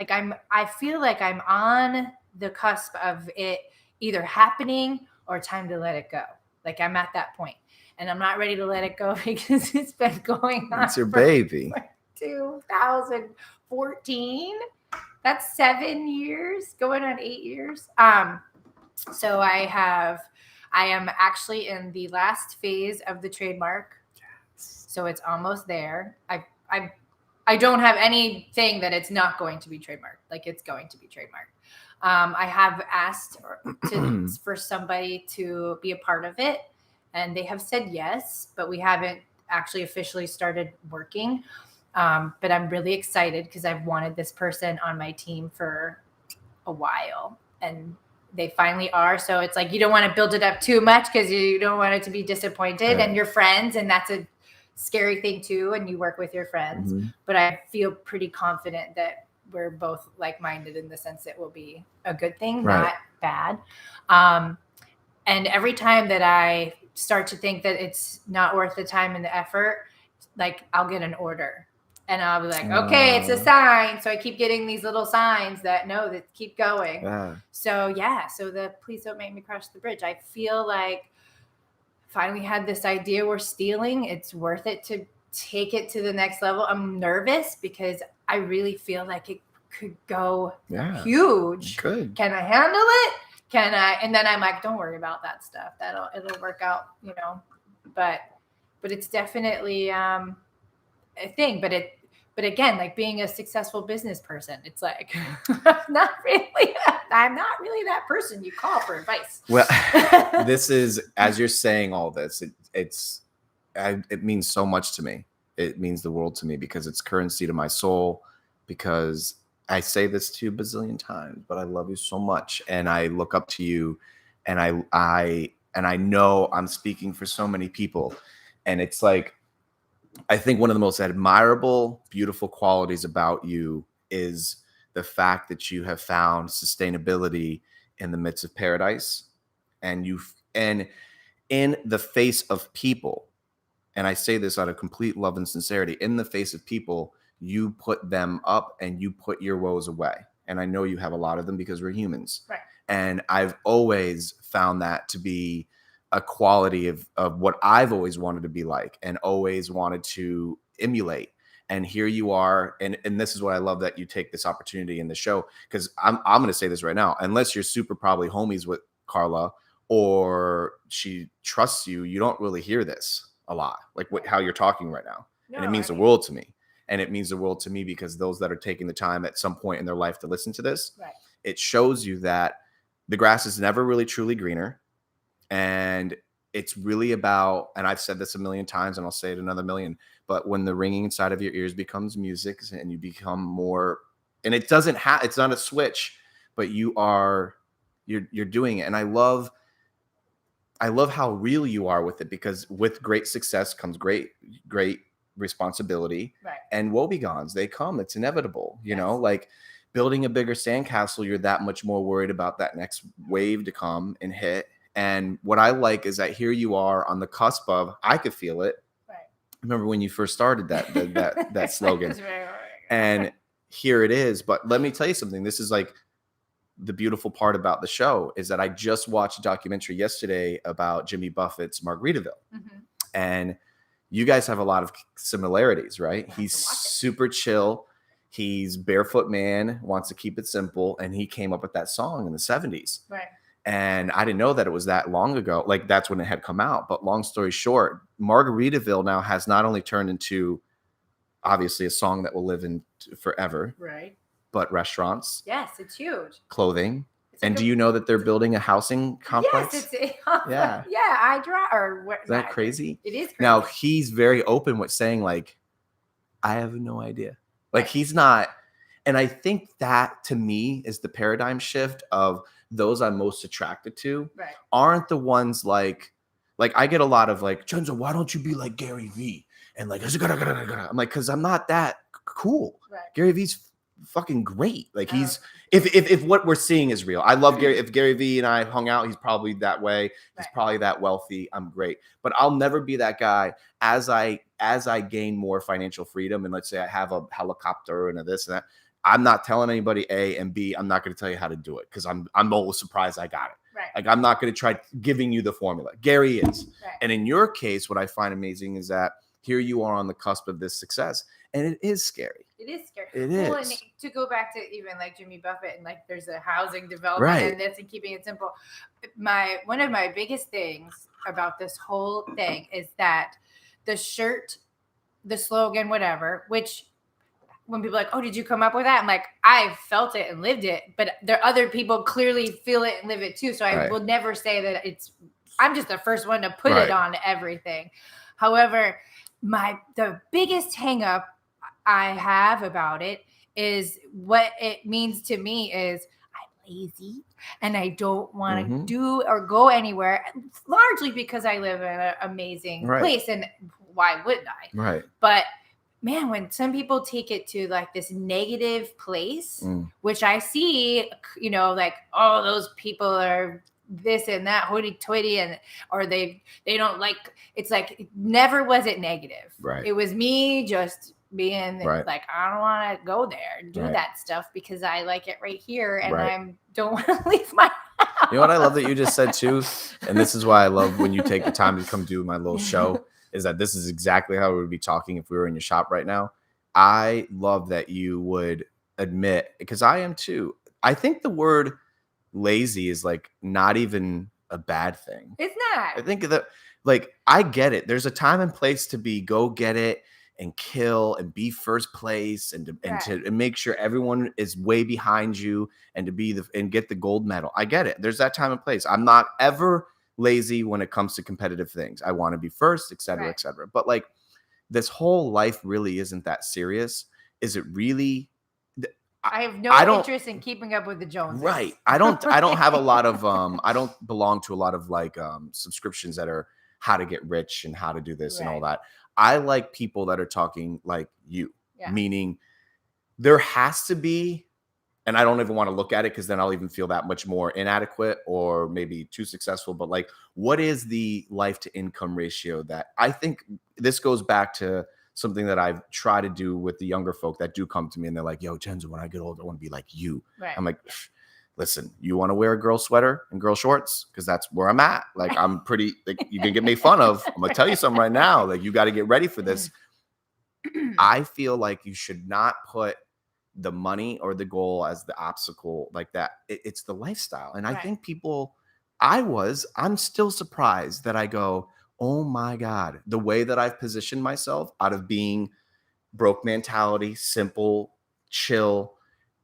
Like I feel like I'm on the cusp of it either happening or time to let it go. Like I'm at that point and I'm not ready to let it go because it's been going on. It's your baby. 2014. That's 7 years, going on 8 years. So I am actually in the last phase of the trademark. Yes. So it's almost there. I don't have anything that it's not going to be trademarked. Like it's going to be trademarked. I have asked for somebody to be a part of it, and they have said yes, but we haven't actually officially started working. But I'm really excited because I've wanted this person on my team for a while, and they finally are. So it's like you don't want to build it up too much because you don't want it to be disappointed, and your friends, and that's a scary thing too. And you work with your friends, but I feel pretty confident that we're both like-minded in the sense it will be a good thing, not bad. And every time that I start to think that it's not worth the time and the effort, like I'll get an order. And I'll be like, okay, it's a sign. So I keep getting these little signs that keep going. So the please don't make me cross the bridge. I feel like finally had this idea we're stealing. It's worth it to take it to the next level. I'm nervous because I really feel like it could go huge. Good. Can I handle it? Can I? And then I'm like, don't worry about that stuff. It'll work out, but it's definitely a thing. But again, like being a successful business person, it's like I'm not really that person you call for advice. Well, this is, as you're saying all this, it means so much to me. It means the world to me because it's currency to my soul, because I say this to you a bazillion times, but I love you so much. And I look up to you, and I know I'm speaking for so many people. And it's like, I think one of the most admirable, beautiful qualities about you is the fact that you have found sustainability in the midst of paradise, and in the face of people. And I say this out of complete love and sincerity. In the face of people, you put them up and you put your woes away. And I know you have a lot of them because we're humans. Right. And I've always found that to be a quality of what I've always wanted to be like and always wanted to emulate. And here you are. And this is what I love, that you take this opportunity in the show, because I'm going to say this right now, unless you're super probably homies with Carla or she trusts you, you don't really hear this a lot, like how you're talking right now. And it means the world to me. And it means the world to me because those that are taking the time at some point in their life to listen to this, it shows you that the grass is never really truly greener. And it's really about, and I've said this a million times and I'll say it another million, but when the ringing inside of your ears becomes music and you become more, and it doesn't have, it's not a switch, but you're doing it. And I love how real you are with it, because with great success comes great responsibility, and woebegons, they come. It's inevitable, you know, like building a bigger sandcastle. You're that much more worried about that next wave to come and hit. And what I like is that here you are on the cusp of, I could feel it. Remember when you first started that slogan, and here it is. But let me tell you something. This is like the beautiful part about the show is that I just watched a documentary yesterday about Jimmy Buffett's Margaritaville. And you guys have a lot of similarities, right? He's super chill. He's barefoot man, wants to keep it simple. And he came up with that song in the 70s. And I didn't know that it was that long ago. Like that's when it had come out. But long story short, Margaritaville now has not only turned into obviously a song that will live in forever, but restaurants. Yes, it's huge. Clothing. And do you know that they're building a housing complex? Yes, I draw. Is that crazy? It is crazy. Now he's very open with saying like, I have no idea. Like he's not. And I think that to me is the paradigm shift of those I'm most attracted to aren't the ones like I get a lot of like, Chenzo, why don't you be like Gary Vee? And like, I'm like, cause I'm not that cool. Gary Vee's fucking great. Like he's if what we're seeing is real. I love Gary. If Gary Vee and I hung out, he's probably that way. He's probably that wealthy. I'm great. But I'll never be that guy as I gain more financial freedom. And let's say I have a helicopter and a this and that. I'm not telling anybody A, and B, I'm not going to tell you how to do it because I'm always surprised I got it. Right. Like I'm not going to try giving you the formula. Gary is. Right. And in your case, what I find amazing is that here you are on the cusp of this success. And it is scary. It is scary. It well, is. And to go back to even like Jimmy Buffett and like there's a housing development and this and keeping it simple. One of my biggest things about this whole thing is that the shirt, the slogan, whatever, which when people are like, oh, did you come up with that? I'm like, I felt it and lived it, but there are other people clearly feel it and live it too. So I will never say that I'm just the first one to put it on everything. However, the biggest hang up I have about it is what it means to me is I'm lazy and I don't want to do or go anywhere, largely because I live in an amazing place. And why wouldn't I? Right. But man, when some people take it to like this negative place, which I see, like, oh, those people are this and that hoity-toity, or they don't like, it's like, never was it negative. Right. It was me just being like, I don't want to go there and do that stuff because I like it right here and I don't want to leave my house. You know what I love that you just said too? And this is why I love when you take the time to come do my little show. Is that this is exactly how we would be talking if we were in your shop right now. I love that you would admit, because I am too. I think the word lazy is like not even a bad thing. It's not. I think that like I get it. There's a time and place to be go get it and kill and be first place and to make sure everyone is way behind you and to be and get the gold medal. I get it. There's that time and place. I'm not ever lazy when it comes to competitive things. I want to be first, et cetera, et cetera. But like this whole life really isn't that serious. Is it really? I have no interest in keeping up with the Joneses. Right. I don't have a lot of, I don't belong to a lot of like subscriptions that are how to get rich and how to do this and all that. I like people that are talking like you, meaning there has to be, and I don't even want to look at it because then I'll even feel that much more inadequate or maybe too successful. But like, what is the life to income ratio that I think this goes back to something that I've tried to do with the younger folk that do come to me and they're like, yo, Chenzo, when I get older, I want to be like you. Right. I'm like, listen, you want to wear a girl sweater and girl shorts? Because that's where I'm at. Like, I'm pretty, like, you can get made fun of. I'm going to tell you something right now. Like, you got to get ready for this. I feel like you should not put the money or the goal as the obstacle like that. It's the lifestyle. And I think people, I'm still surprised that I go, oh my God, the way that I've positioned myself out of being broke mentality, simple, chill,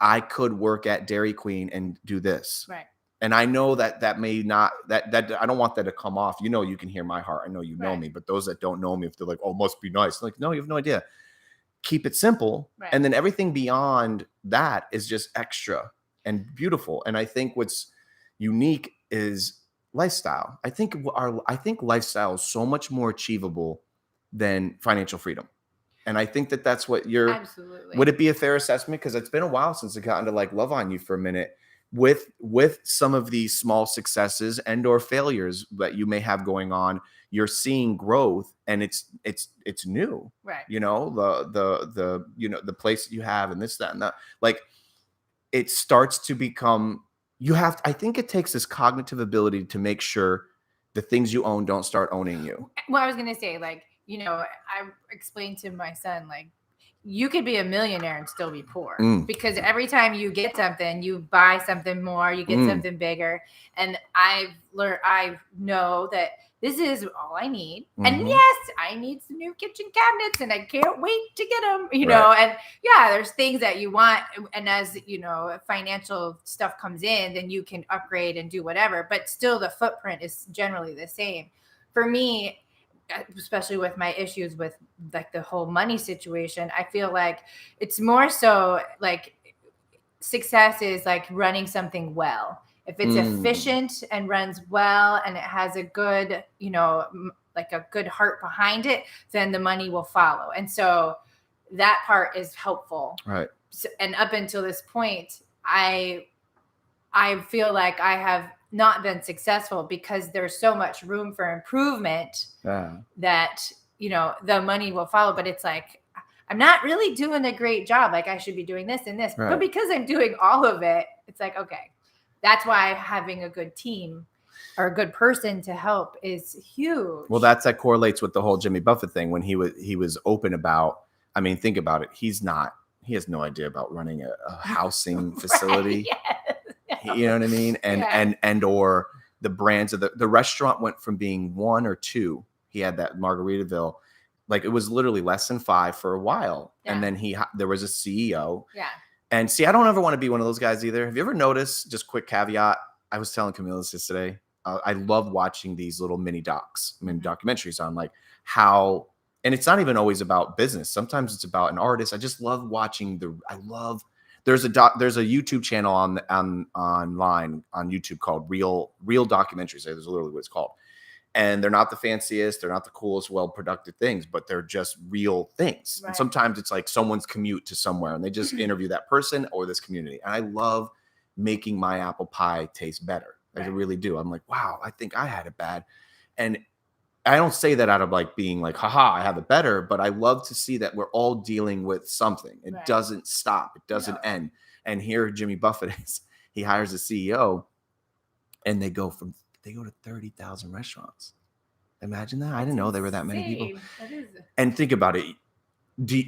I could work at Dairy Queen and do this. Right. And I know that may not, that I don't want that to come off. You know, you can hear my heart. I know you know me, but those that don't know me, if they're like, oh, must be nice. Like, no, you have no idea. Keep it simple. Right. And then everything beyond that is just extra and beautiful. And I think what's unique is lifestyle. I think lifestyle is so much more achievable than financial freedom. And I think that's what you're, absolutely. Would it be a fair assessment? Because it's been a while since I gotten to like love on you for a minute with some of these small successes and or failures that you may have going on. You're seeing growth and it's new, right? You know, the you know, the place that you have and this, that, and that, like it starts to become, I think it takes this cognitive ability to make sure the things you own don't start owning you. Well, I was going to say, like, you know, I explained to my son, like, you could be a millionaire and still be poor because every time you get something, you buy something more, you get something bigger. And I know that this is all I need. And yes, I need some new kitchen cabinets and I can't wait to get them, you know, and yeah, there's things that you want. And as, you know, financial stuff comes in, then you can upgrade and do whatever, but still the footprint is generally the same. For me, especially with my issues with like the whole money situation, I feel like it's more so like success is like running something well. If it's efficient and runs well and it has a good, you know, like a good heart behind it, then the money will follow. And so that part is helpful. Right. and up until this point, I feel like I have not been successful because there's so much room for improvement that, you know, the money will follow. But it's like, I'm not really doing a great job. Like I should be doing this and this, but because I'm doing all of it, it's like, okay, that's why having a good team or a good person to help is huge. Well, that correlates with the whole Jimmy Buffett thing when he was open about, I mean, think about it. He has no idea about running a housing facility. Yes. You know what I mean? And or the brands of the restaurant went from being 1 or 2. He had that Margaritaville, like it was literally less than 5 for a while. And then there was a CEO. Yeah. And see, I don't ever want to be one of those guys either. Have you ever noticed, just quick caveat, I was telling Camila this yesterday, I love watching these little mini documentaries on like how, and it's not even always about business. Sometimes it's about an artist. I just love watching there's a YouTube channel online on YouTube called Real Documentaries. That's literally what it's called. And they're not the fanciest, they're not the coolest, well-produced things, but they're just real things. Right. And sometimes it's like someone's commute to somewhere and they just interview that person or this community. And I love making my apple pie taste better. Right. I really do. I'm like, wow, I think I had it bad. And I don't say that out of like being like, haha, I have it better, but I love to see that we're all dealing with something. It doesn't stop. It doesn't end. And here Jimmy Buffett is, he hires a CEO and they go to 30,000 restaurants. Imagine that. I didn't know there were that many people. And think about it.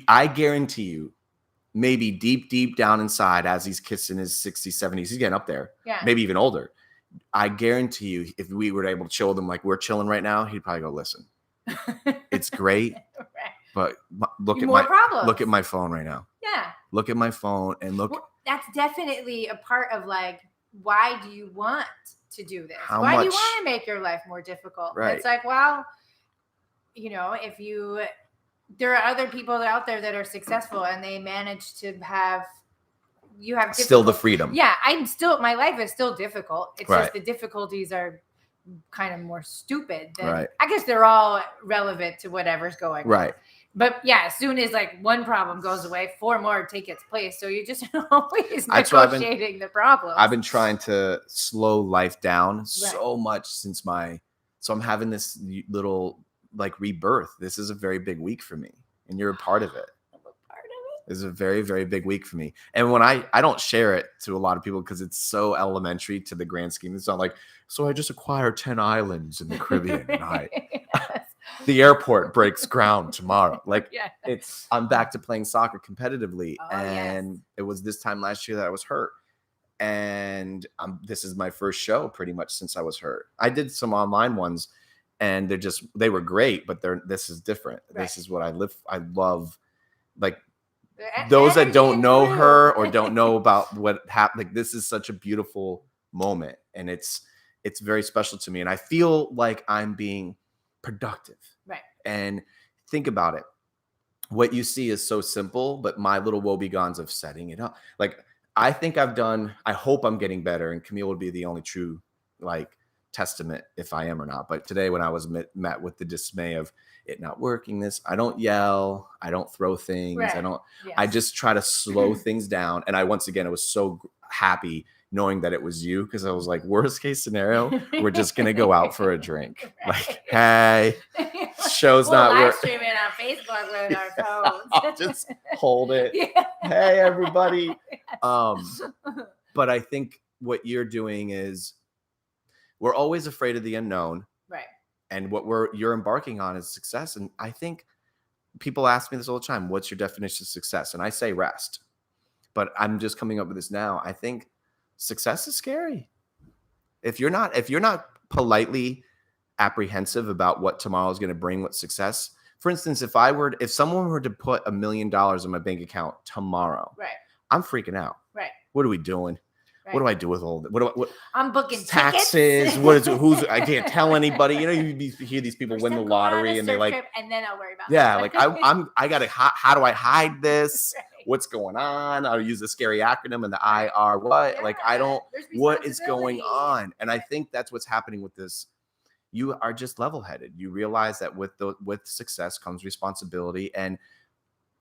I guarantee you, maybe deep down inside, as he's kissing his 60s, 70s, he's getting up there, maybe even older. I guarantee you, if we were able to chill with him like we're chilling right now, he'd probably go, listen, it's great, but look at my phone right now. Yeah. Look at my phone and look. Well, that's definitely a part of like, why do you want to do this? Why do you want to make your life more difficult? Right. It's like, well, you know, there are other people out there that are successful and they manage to have still the freedom. Yeah, my life is still difficult. It's just the difficulties are kind of more stupid. I guess they're all relevant to whatever's going on. Right. But yeah, as soon as like one problem goes away, 4 more take its place. So you're just always negotiating the problem. I've been trying to slow life down so much since so I'm having this little like rebirth. This is a very big week for me, and you're a part of it. It's a very, very big week for me. And when I don't share it to a lot of people because it's so elementary to the grand scheme. It's not like, so I just acquired 10 islands in the Caribbean. The airport breaks ground tomorrow. Like I'm back to playing soccer competitively. It was this time last year that I was hurt. And this is my first show pretty much since I was hurt. I did some online ones and they were great, but this is different. Right. This is what I love. Like, those that don't know her or don't know about what happened, like this is such a beautiful moment, and it's very special to me, and I feel like I'm being productive. Right. And think about it. What you see is so simple, but my little woebegones of setting it up. Like I hope I'm getting better, and Camille would be the only true like testament if I am or not. But today when I was met with the dismay of it not working, I don't yell, I don't throw things, I just try to slow things down. And I was so happy knowing that it was you, because I was like, worst case scenario, we're just gonna go out for a drink. Like, hey, show's not live streaming on Facebook with our phones. I'll just hold it. Hey everybody. But I think what you're doing is, we're always afraid of the unknown. Right. And what you're embarking on is success. And I think people ask me this all the time, what's your definition of success? And I say rest. But I'm just coming up with this now. I think success is scary. If you're not politely apprehensive about what tomorrow is going to bring, what success. For instance, if someone were to put $1 million in my bank account tomorrow, I'm freaking out. Right. What are we doing? Right. What do I do with all that? What I'm booking taxes. Tickets. I can't tell anybody. You know, you hear these people win the lottery and they're like, and then I'll worry about like I gotta, how do I hide this? Right. What's going on? I'll use the scary acronym and the IR. What? Like what is going on? And I think that's what's happening with this. You are just level-headed. You realize that with success comes responsibility, and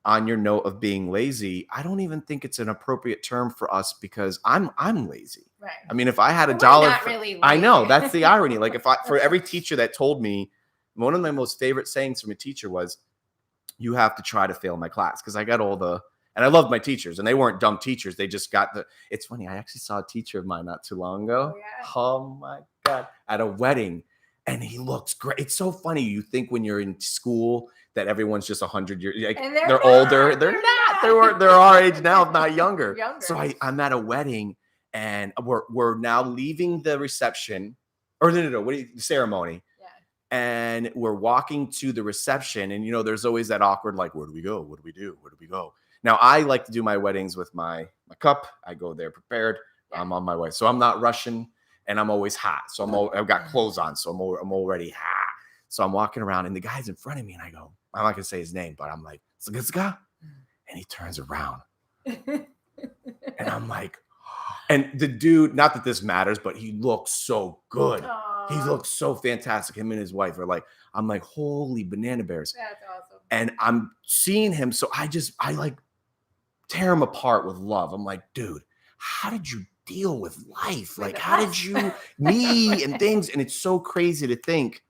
on your note of being lazy, I don't even think it's an appropriate term for us because I'm lazy. Right. I mean, if I had We're $1, not really I know lazy. that's the irony. Like for every teacher that told me, one of my most favorite sayings from a teacher was, "You have to try to fail my class," because I got and I loved my teachers, and they weren't dumb teachers. They just got it's funny. I actually saw a teacher of mine not too long ago. Oh, yeah. Oh my God. At a wedding. And he looks great. It's so funny. You think when you're in school that everyone's just 100 years, like And they're older. They're not. They're our age now, if not younger. Younger. So I'm at a wedding, and we're now leaving the reception, or no, the ceremony. Yeah. And we're walking to the reception, and there's always that awkward, like, where do we go? What do we do? Where do we go? Now, I like to do my weddings with my cup. I go there prepared. Yeah. I'm on my way. So I'm not rushing, and I'm always hot. So I've got clothes on, so I'm already hot. So I'm walking around, and the guy's in front of me, and I go, I'm not going to say his name, but I'm like, Zga. And he turns around. And I'm like, and the dude, not that this matters, but he looks so good. Aww. He looks so fantastic. Him and his wife are like, I'm like, holy banana bears. That's awesome. And I'm seeing him. So I like tear him apart with love. I'm like, dude, how did you deal with life? Like, how did you, me and things? And it's so crazy to think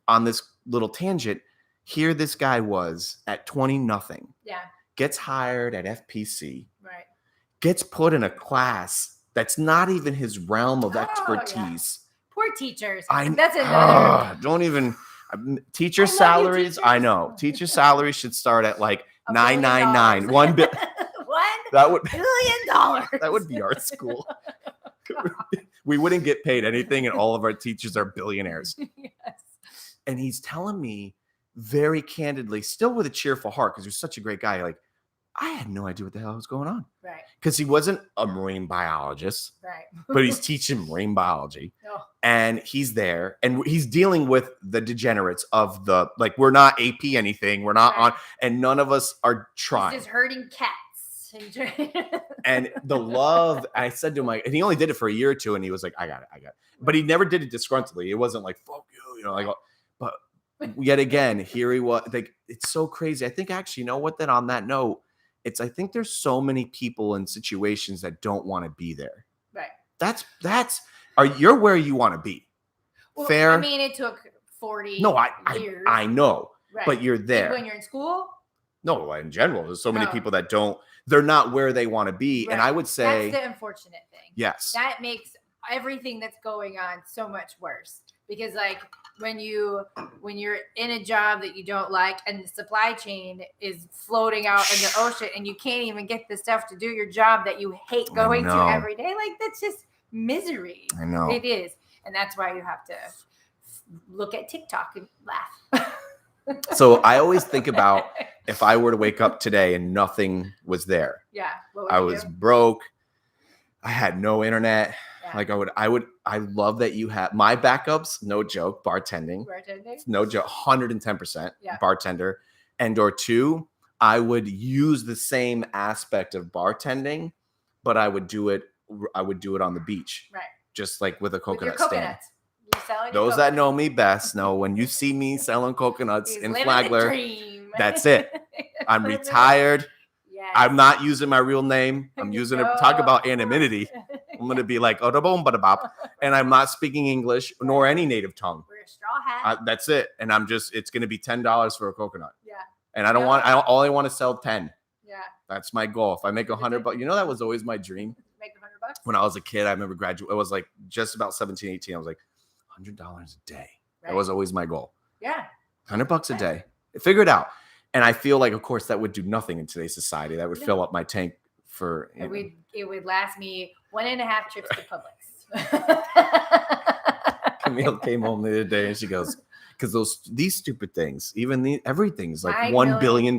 on this little tangent. Here this guy was at 20-0. Yeah. Gets hired at FPC. Right. Gets put in a class that's not even his realm of expertise. Yeah. Poor teachers. That's another. Don't even. Teacher salaries. I know. Teacher salaries should start at like $999. $1 billion. That would $1 billion. That would be our school. We wouldn't get paid anything, and all of our teachers are billionaires. Yes. And he's telling me very candidly, still with a cheerful heart, because he's such a great guy. Like, I had no idea what the hell was going on. Right. Because he wasn't a marine biologist. Right. But he's teaching marine biology. Oh. And he's there, and he's dealing with the degenerates of we're not AP anything. We're not on, and none of us are trying. He's just herding cats. And the love, I said to him, and he only did it for a year or two, and he was like, I got it. But he never did it disgruntledly. It wasn't like, fuck you, but yet again, here he was. Like, it's so crazy. I think actually, that on that note, I think there's so many people in situations that don't want to be there. Right. You're where you want to be. Well, fair. I mean, it took 40 years. I know, right. But you're there. Like when you're in school? No, in general, there's so many people that they're not where they want to be. Right. And I would say that's the unfortunate thing. Yes. That makes everything that's going on so much worse. Because like when you're in a job that you don't like, and the supply chain is floating out in the ocean, and you can't even get the stuff to do your job that you hate going to every day, like that's just misery. I know. It is. And that's why you have to look at TikTok and laugh. So I always think about if I were to wake up today and nothing was there. Yeah. I was broke. I had no internet. Yeah. Like I love that you have my backups. No joke. Bartending. No joke. 110%. Yeah. Bartender. And/or two, I would use the same aspect of bartending, but I would do it on the beach. Right. Just like with a coconut stand. Those that know me best know when you see me selling coconuts in Flagler, that's it. I'm retired. Yes. I'm not using my real name. I'm using it. Talk about anonymity. I'm going to be like, and I'm not speaking English nor any native tongue. Wear a straw hat. That's it. And it's going to be $10 for a coconut. Yeah. And all I want to sell 10. Yeah. That's my goal. If I make $100, that was always my dream. Make $100? When I was a kid, I remember graduating. It was like just about 17, 18. I was like, $100 a day. Right. That was always my goal. Yeah. $100 a day. Figure it out. And I feel like, of course, that would do nothing in today's society. That would fill up my tank for. It would last me 1.5 trips to Publix. Camille came home the other day and she goes, because these stupid things, everything is like $1 billion.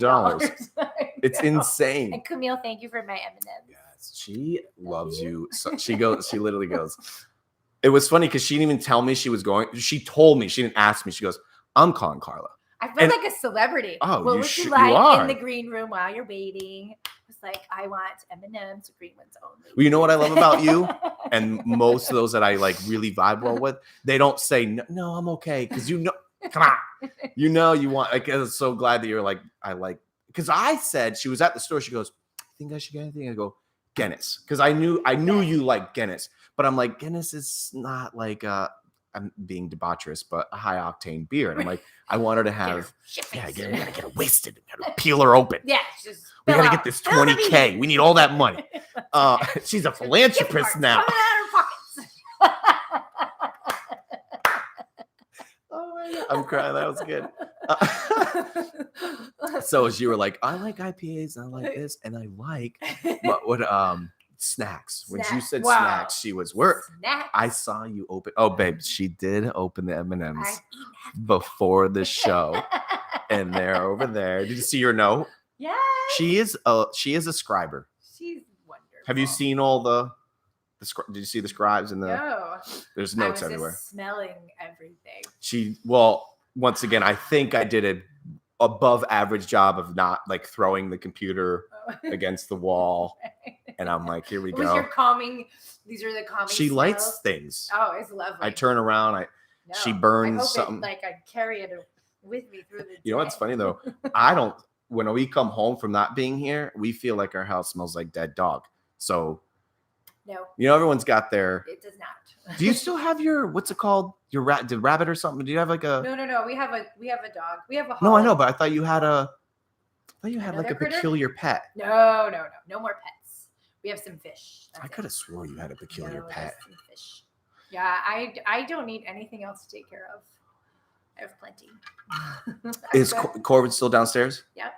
It's insane. And Camille, thank you for my M&Ms. Yes, she loves you. So she literally goes. It was funny because she didn't even tell me she was going. She told me. She didn't ask me. She goes, I'm calling Carla. I feel like a celebrity. Oh, what would you like in the green room while you're waiting? It's like, I want M&M's, green ones only. Well, you know what I love about you? And most of those that I like really vibe well with, they don't say, no, I'm okay. Because come on. You want, like, I'm so glad that you're like, because I said she was at the store. She goes, "I think I should get anything." I go, "Guinness," because I knew you like Guinness, but I'm like, Guinness is not like I'm being debaucherous, but a high octane beer, and I'm like, I want her to have gotta get her wasted, gotta peel her open. Yeah, just we gotta get this 20K. We need all that money. She's a philanthropist now. Coming out of her pockets. Oh my God. I'm crying. That was good. So as you were like, I like IPAs, and I like this, and I like what snacks. When you said snacks, she was Snacks. I saw you open. Oh, babe, she did open the M&Ms before the show, and they're over there. Did you see your note? Yeah. She is a scriber. She's wonderful. Have you seen all the did you see the scribes and the? No. There's notes I was everywhere. Just smelling everything. Once again, I think I did a above average job of not like throwing the computer against the wall. And I'm like, here we go. These are the calming She smells. lights things. Oh, it's lovely. I turn around. She burns something. I carry it with me through the day. You know what's funny though? When we come home from not being here, we feel like our house smells like dead dog. So no, everyone's got their. It does not. Do you still have your what's it called? Your rabbit or something? Do you have like a? No. We have a dog. We have a. No, I know, but I thought you had like a critter? peculiar pet. No more pets. We have some fish. I could have swore you had a peculiar pet. Some fish. Yeah, I don't need anything else to take care of. I have plenty. Is Corbin still downstairs? Yep.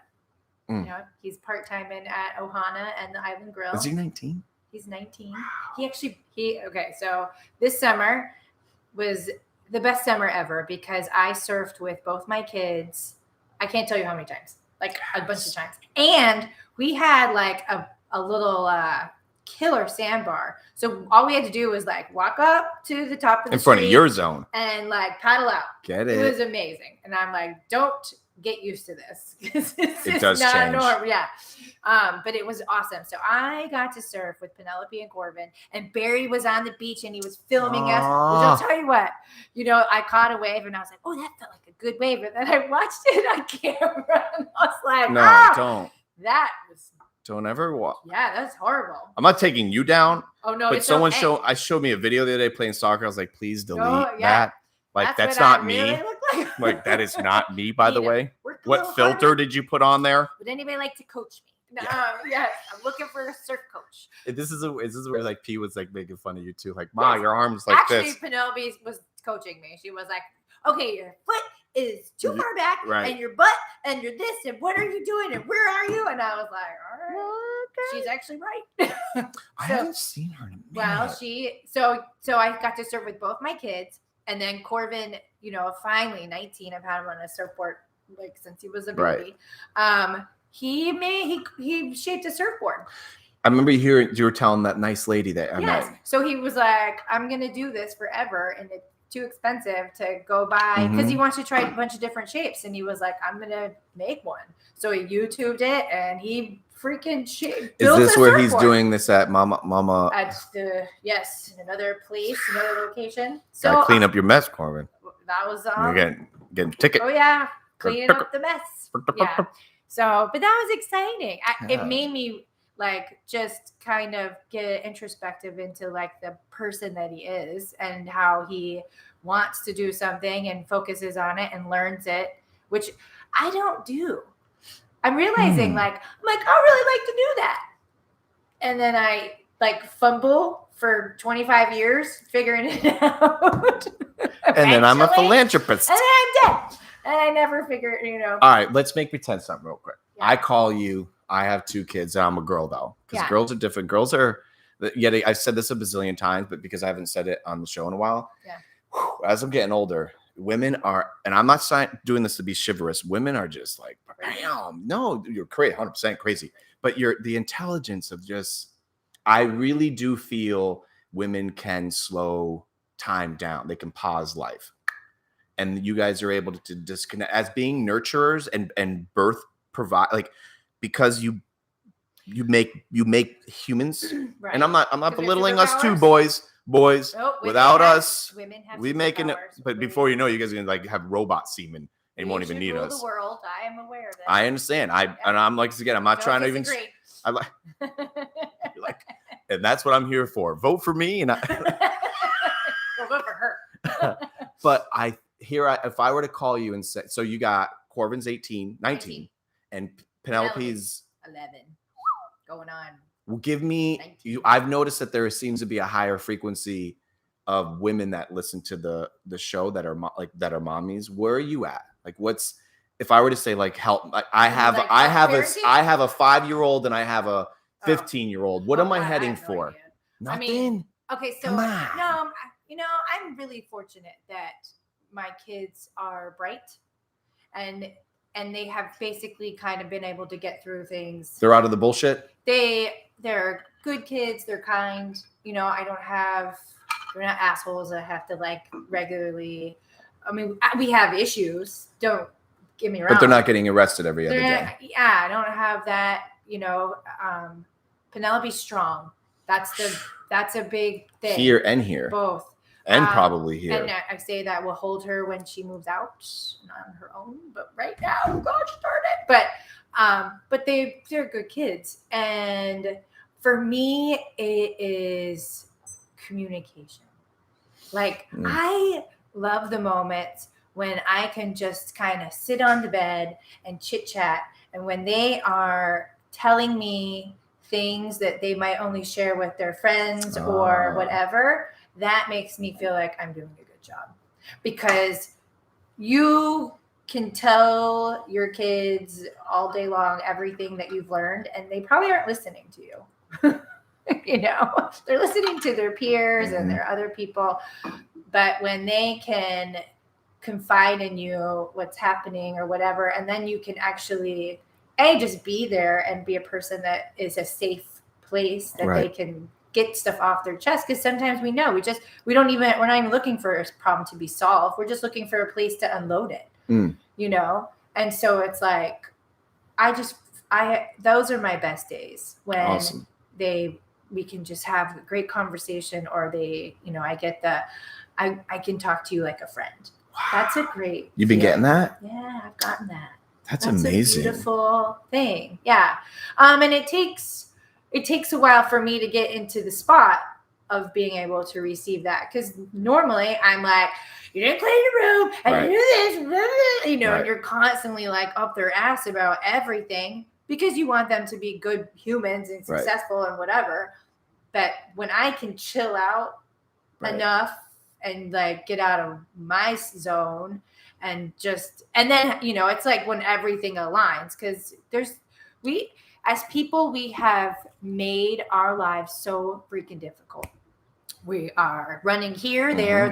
Mm. Yeah, he's part-time in at Ohana and the Island Grill. Is he 19? He's 19. Wow. Okay, so this summer was the best summer ever because I surfed with both my kids. I can't tell you how many times, like a bunch of times. And we had like a little killer sandbar. So all we had to do was like walk up to the top of the in front of your zone and like paddle out. Get it. It was amazing. And I'm like, don't get used to this. It does not change. Normal. Yeah. But it was awesome. So I got to surf with Penelope and Corbin, and Barry was on the beach and he was filming us. Which I'll tell you what, I caught a wave and I was like, oh, that felt like a good wave. And then I watched it on camera and I was like, no, don't. That was. Don't ever walk. Yeah, that's horrible. I'm not taking you down. Oh no, but someone showed me a video the other day playing soccer. I was like, please delete that. Like that's not me. Really like that is not me, by the way. What filter did you put on there? Would anybody like to coach me? No, yes, I'm looking for a surf coach. This is where like P was like making fun of you too. Like, Ma, your arms like this. Actually, Penelope was coaching me. She was like, okay, your foot is too far back, right, and your butt, and you're this, and what are you doing, and where are you? And I was like, all right, okay. She's actually right. I haven't seen her in a minute. Well, so I got to surf with both my kids, and then Corbin, finally 19. I've had him on a surfboard like since he was a baby. Right. He shaped a surfboard. I remember you were telling that nice lady that I met. So he was like, I'm gonna do this forever, and it's too expensive to go buy because he wants to try a bunch of different shapes, and he was like, I'm gonna make one. So he YouTubed it, and he freaking Is this where he's doing this at Mama? At another place, another location. So gotta clean up your mess, Corbin. That was you're getting ticket. Oh yeah, cleaning up the mess. Yeah. So, but that was exciting. It made me like just kind of get introspective into like the person that he is and how he wants to do something and focuses on it and learns it, which I don't do. I'm realizing I really like to do that. And then I like fumble for 25 years figuring it out. And then I'm a philanthropist. And then I'm dead. And I never figured, All right, let's make pretend something real quick. Yeah. I call you. I have 2 kids. And I'm a girl though, because girls are different. Girls are. I've said this a bazillion times, but because I haven't said it on the show in a while. Yeah. As I'm getting older, women are, and I'm not doing this to be chivalrous. Women are just like, bam. No, you're crazy, 100% crazy. But the intelligence of just, I really do feel women can slow time down. They can pause life. And you guys are able to disconnect as being nurturers and birth provide, like, because you make humans. Right. And I'm not belittling us too, boys. Without us, we making it. But before you know, you guys are gonna like have robot semen and won't even need us. The world. I am aware of that. I understand. And I'm like, again, I'm not trying to even. I like, and that's what I'm here for. Vote for me, and Well, vote for her. But if I were to call you and say, so you got Corbin's 19, and Penelope's 11, going on. Well, give me. I've noticed that there seems to be a higher frequency of women that listen to the show that are mommies. Where are you at? Like, if I were to say, like, help? Like, I have a 5-year-old and I have a 15-year-old. What am I heading for? No Nothing. I mean, okay, so no, I'm really fortunate that my kids are bright and they have basically kind of been able to get through things. They're out of the bullshit. They're good kids. They're kind. They're not assholes that have to like regularly. I mean, we have issues. Don't get me wrong. But they're not getting arrested every other day. Yeah, I don't have that. Penelope's strong. That's a big thing. Here and here. Both. And probably here. And I say that we'll hold her when she moves out, not on her own, but right now, gosh darn it. But they're good kids. And for me, it is communication. Like, I love the moments when I can just kind of sit on the bed and chit chat. And when they are telling me things that they might only share with their friends or whatever, that makes me feel like I'm doing a good job, because you can tell your kids all day long everything that you've learned, and they probably aren't listening to you. They're listening to their peers and their other people. But when they can confide in you what's happening or whatever, and then you can actually just be there and be a person that is a safe place that they can get stuff off their chest. Because sometimes we're not even looking for a problem to be solved. We're just looking for a place to unload it, And so it's like, those are my best days when we can just have a great conversation, or I can talk to you like a friend. Wow. That's a great. You've been getting that? Yeah, I've gotten that. That's amazing. A beautiful thing. Yeah. And it takes a while for me to get into the spot of being able to receive that. Because normally I'm like, you didn't clean the room and you do this, blah, blah, and you're constantly like up their ass about everything because you want them to be good humans and successful and whatever. But when I can chill out enough and like get out of my zone and then, it's like when everything aligns, because as people, we have made our lives so freaking difficult. We are running here, there.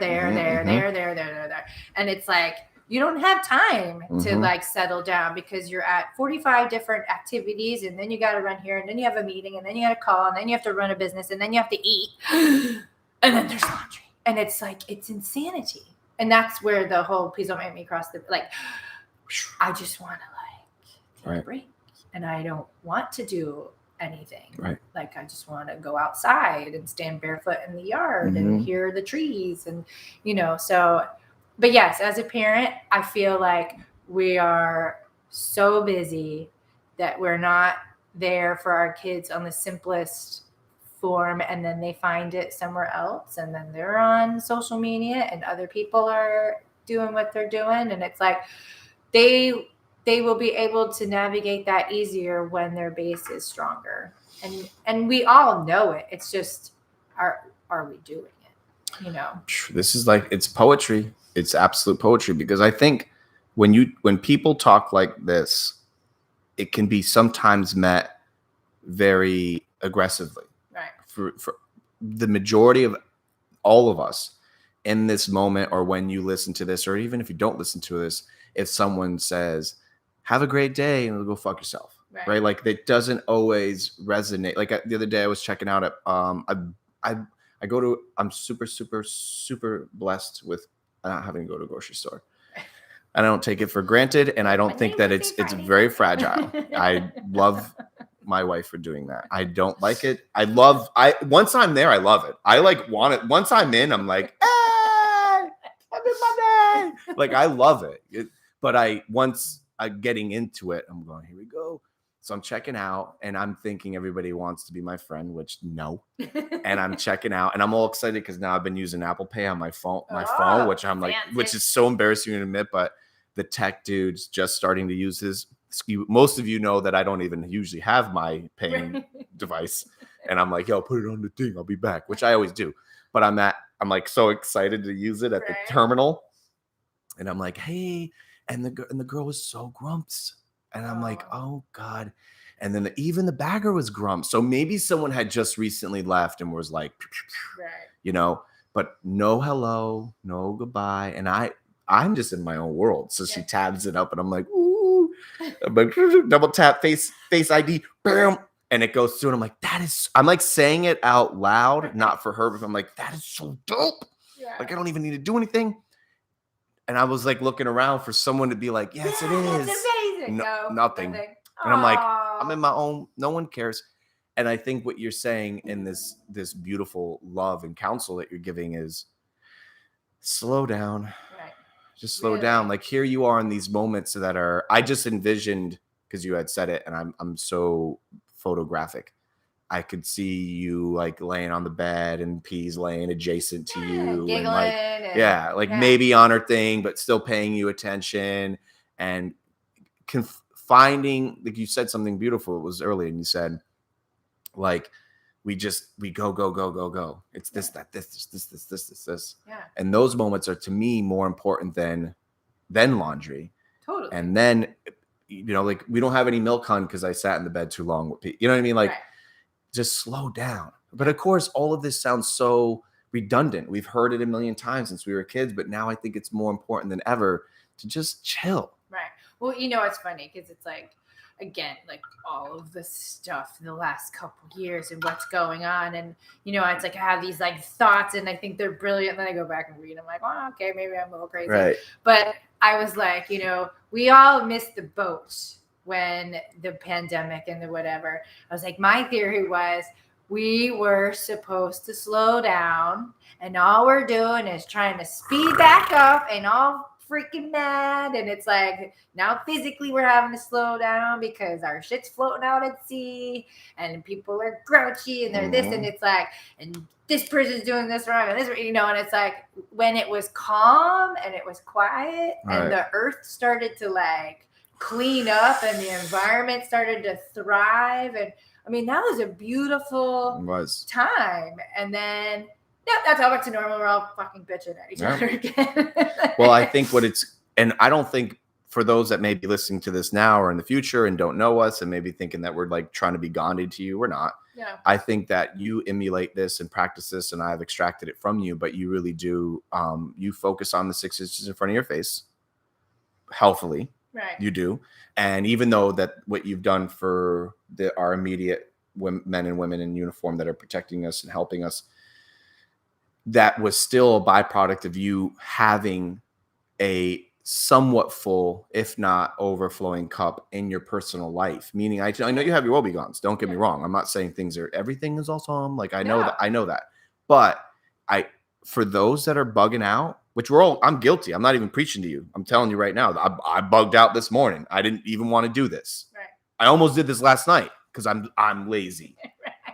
And it's like, you don't have time to like settle down because you're at 45 different activities, and then you got to run here, and then you have a meeting, and then you got to call, and then you have to run a business, and then you have to eat, and then there's laundry. And it's like, it's insanity. And that's where the whole please don't make me cross I just want to take a break, and I don't want to do anything. Right. Like, I just want to go outside and stand barefoot in the yard and hear the trees and, but yes, as a parent, I feel like we are so busy that we're not there for our kids on the simplest form, and then they find it somewhere else, and then they're on social media and other people are doing what they're doing, and it's like they will be able to navigate that easier when their base is stronger, and we all know it. It's just, are we doing it? This is like, it's poetry. It's absolute poetry, because I think when people talk like this, it can be sometimes met very aggressively. Right. For the majority of all of us in this moment, or when you listen to this, or even if you don't listen to this, if someone says, have a great day, and go fuck yourself. Right. Like, that doesn't always resonate. Like, the other day I was checking out I'm super, super, super blessed with not having to go to a grocery store. I don't take it for granted, and I don't think that it's very fragile. I love my wife for doing that. I don't like it. Once I'm there, I love it. I want it. Once I'm in, I'm like, hey, I'm in my day. Like, I love it. But once I'm getting into it, I'm going, here we go. So I'm checking out and I'm thinking everybody wants to be my friend, which no. And I'm checking out and I'm all excited because now I've been using Apple Pay on my phone, which I'm like, which is so embarrassing to admit, but the tech dude's just starting to use his. Most of you know that I don't even usually have my paying device. And I'm like, yo, put it on the thing. I'll be back, which I always do. But I'm like so excited to use it at the terminal. And I'm like, hey, and the girl was so grumps. And I'm like, oh God. And then even the bagger was grumps. So maybe someone had just recently left and was like, you know, but no hello, no goodbye. And I'm just in my own world. So she tabs it up and I'm like, ooh. I'm like, double tap face ID, bam. And it goes through and I'm like, I'm like saying it out loud, not for her, but I'm like, that is so dope. Like, I don't even need to do anything. And I was like looking around for someone to be like, yes, it is. It's amazing. No, nothing. And I'm like, I'm in my own, no one cares. And I think what you're saying in this beautiful love and counsel that you're giving is slow down. Right. Just slow down. Like here you are in these moments that are, I just envisioned, because you had said it, and I'm so photographic. I could see you like laying on the bed and P's laying adjacent to you, giggling, and like maybe on her thing, but still paying you attention and finding, like you said something beautiful. It was earlier, and you said, like, we go. It's this, that, this. Yeah. And those moments are to me more important than laundry. Totally. And then, like we don't have any milk on because I sat in the bed too long with P. You know what I mean? Like. Right. Just slow down. But of course, all of this sounds so redundant. We've heard it a million times since we were kids, but now I think it's more important than ever to just chill. Right. Well, it's funny because it's like, again, like all of the stuff in the last couple of years and what's going on. And, it's like I have these like thoughts and I think they're brilliant. And then I go back and read. I'm like, oh, okay, maybe I'm a little crazy. Right. But I was like, we all missed the boat when the pandemic and the whatever. I was like, my theory was we were supposed to slow down and all we're doing is trying to speed back up and all freaking mad. And it's like now physically we're having to slow down because our shit's floating out at sea and people are grouchy and they're this and it's like, and this person's doing this wrong and this, and it's like when it was calm and it was quiet and the earth started to like clean up and the environment started to thrive. And I mean, that was a beautiful time. And then, that's all back to normal. We're all fucking bitching at each other again. Well, I think and I don't think for those that may be listening to this now or in the future and don't know us and maybe thinking that we're like trying to be Gandhi to you, we're not. Yeah. I think that you emulate this and practice this and I've extracted it from you, but you really do. You focus on the 6 inches in front of your face healthily. Right. You do. And even though that what you've done for our immediate men and women in uniform that are protecting us and helping us, that was still a byproduct of you having a somewhat full, if not overflowing cup in your personal life. Meaning, I know you have your woebegons. Don't get me wrong. I'm not saying everything is awesome. Like I know that. But for those that are bugging out, which I'm guilty. I'm not even preaching to you. I'm telling you right now, I bugged out this morning. I didn't even want to do this. Right. I almost did this last night because I'm lazy.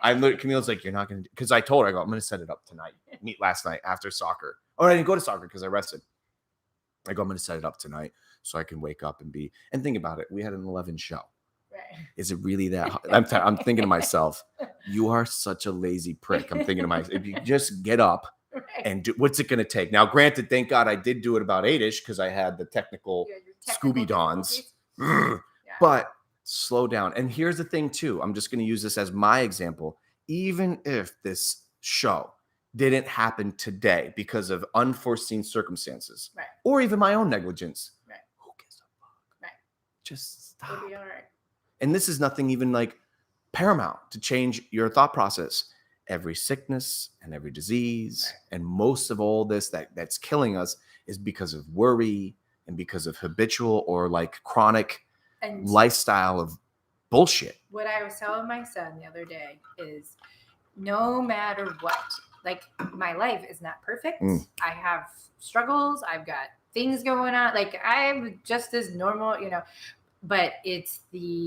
Right. Camille's like, you're not going to, because I told her, I'm going to set it up tonight. Meet last night after soccer. Oh, I didn't go to soccer because I rested. I'm going to set it up tonight so I can wake up and think about it. We had an 11 show. Right. Is it really that hard? I'm thinking to myself, you are such a lazy prick. I'm thinking to myself, if you just get up, right. And what's it going to take? Now, granted, thank God I did do it about 8-ish because I had the technical Scooby Dons. Yeah. But slow down. And here's the thing, too. I'm just going to use this as my example. Even if this show didn't happen today because of unforeseen circumstances, right. Or even my own negligence, right. Who gives a fuck? Right. Just stop. It'll be all right. And this is nothing even like paramount to change your thought process. Every sickness and every disease, right. And most of all this that's killing us is because of worry and because of habitual or like chronic lifestyle of bullshit. What I was telling my son the other day is no matter what, like my life is not perfect. I have struggles. I've got things going on. Like I'm just as normal, but it's the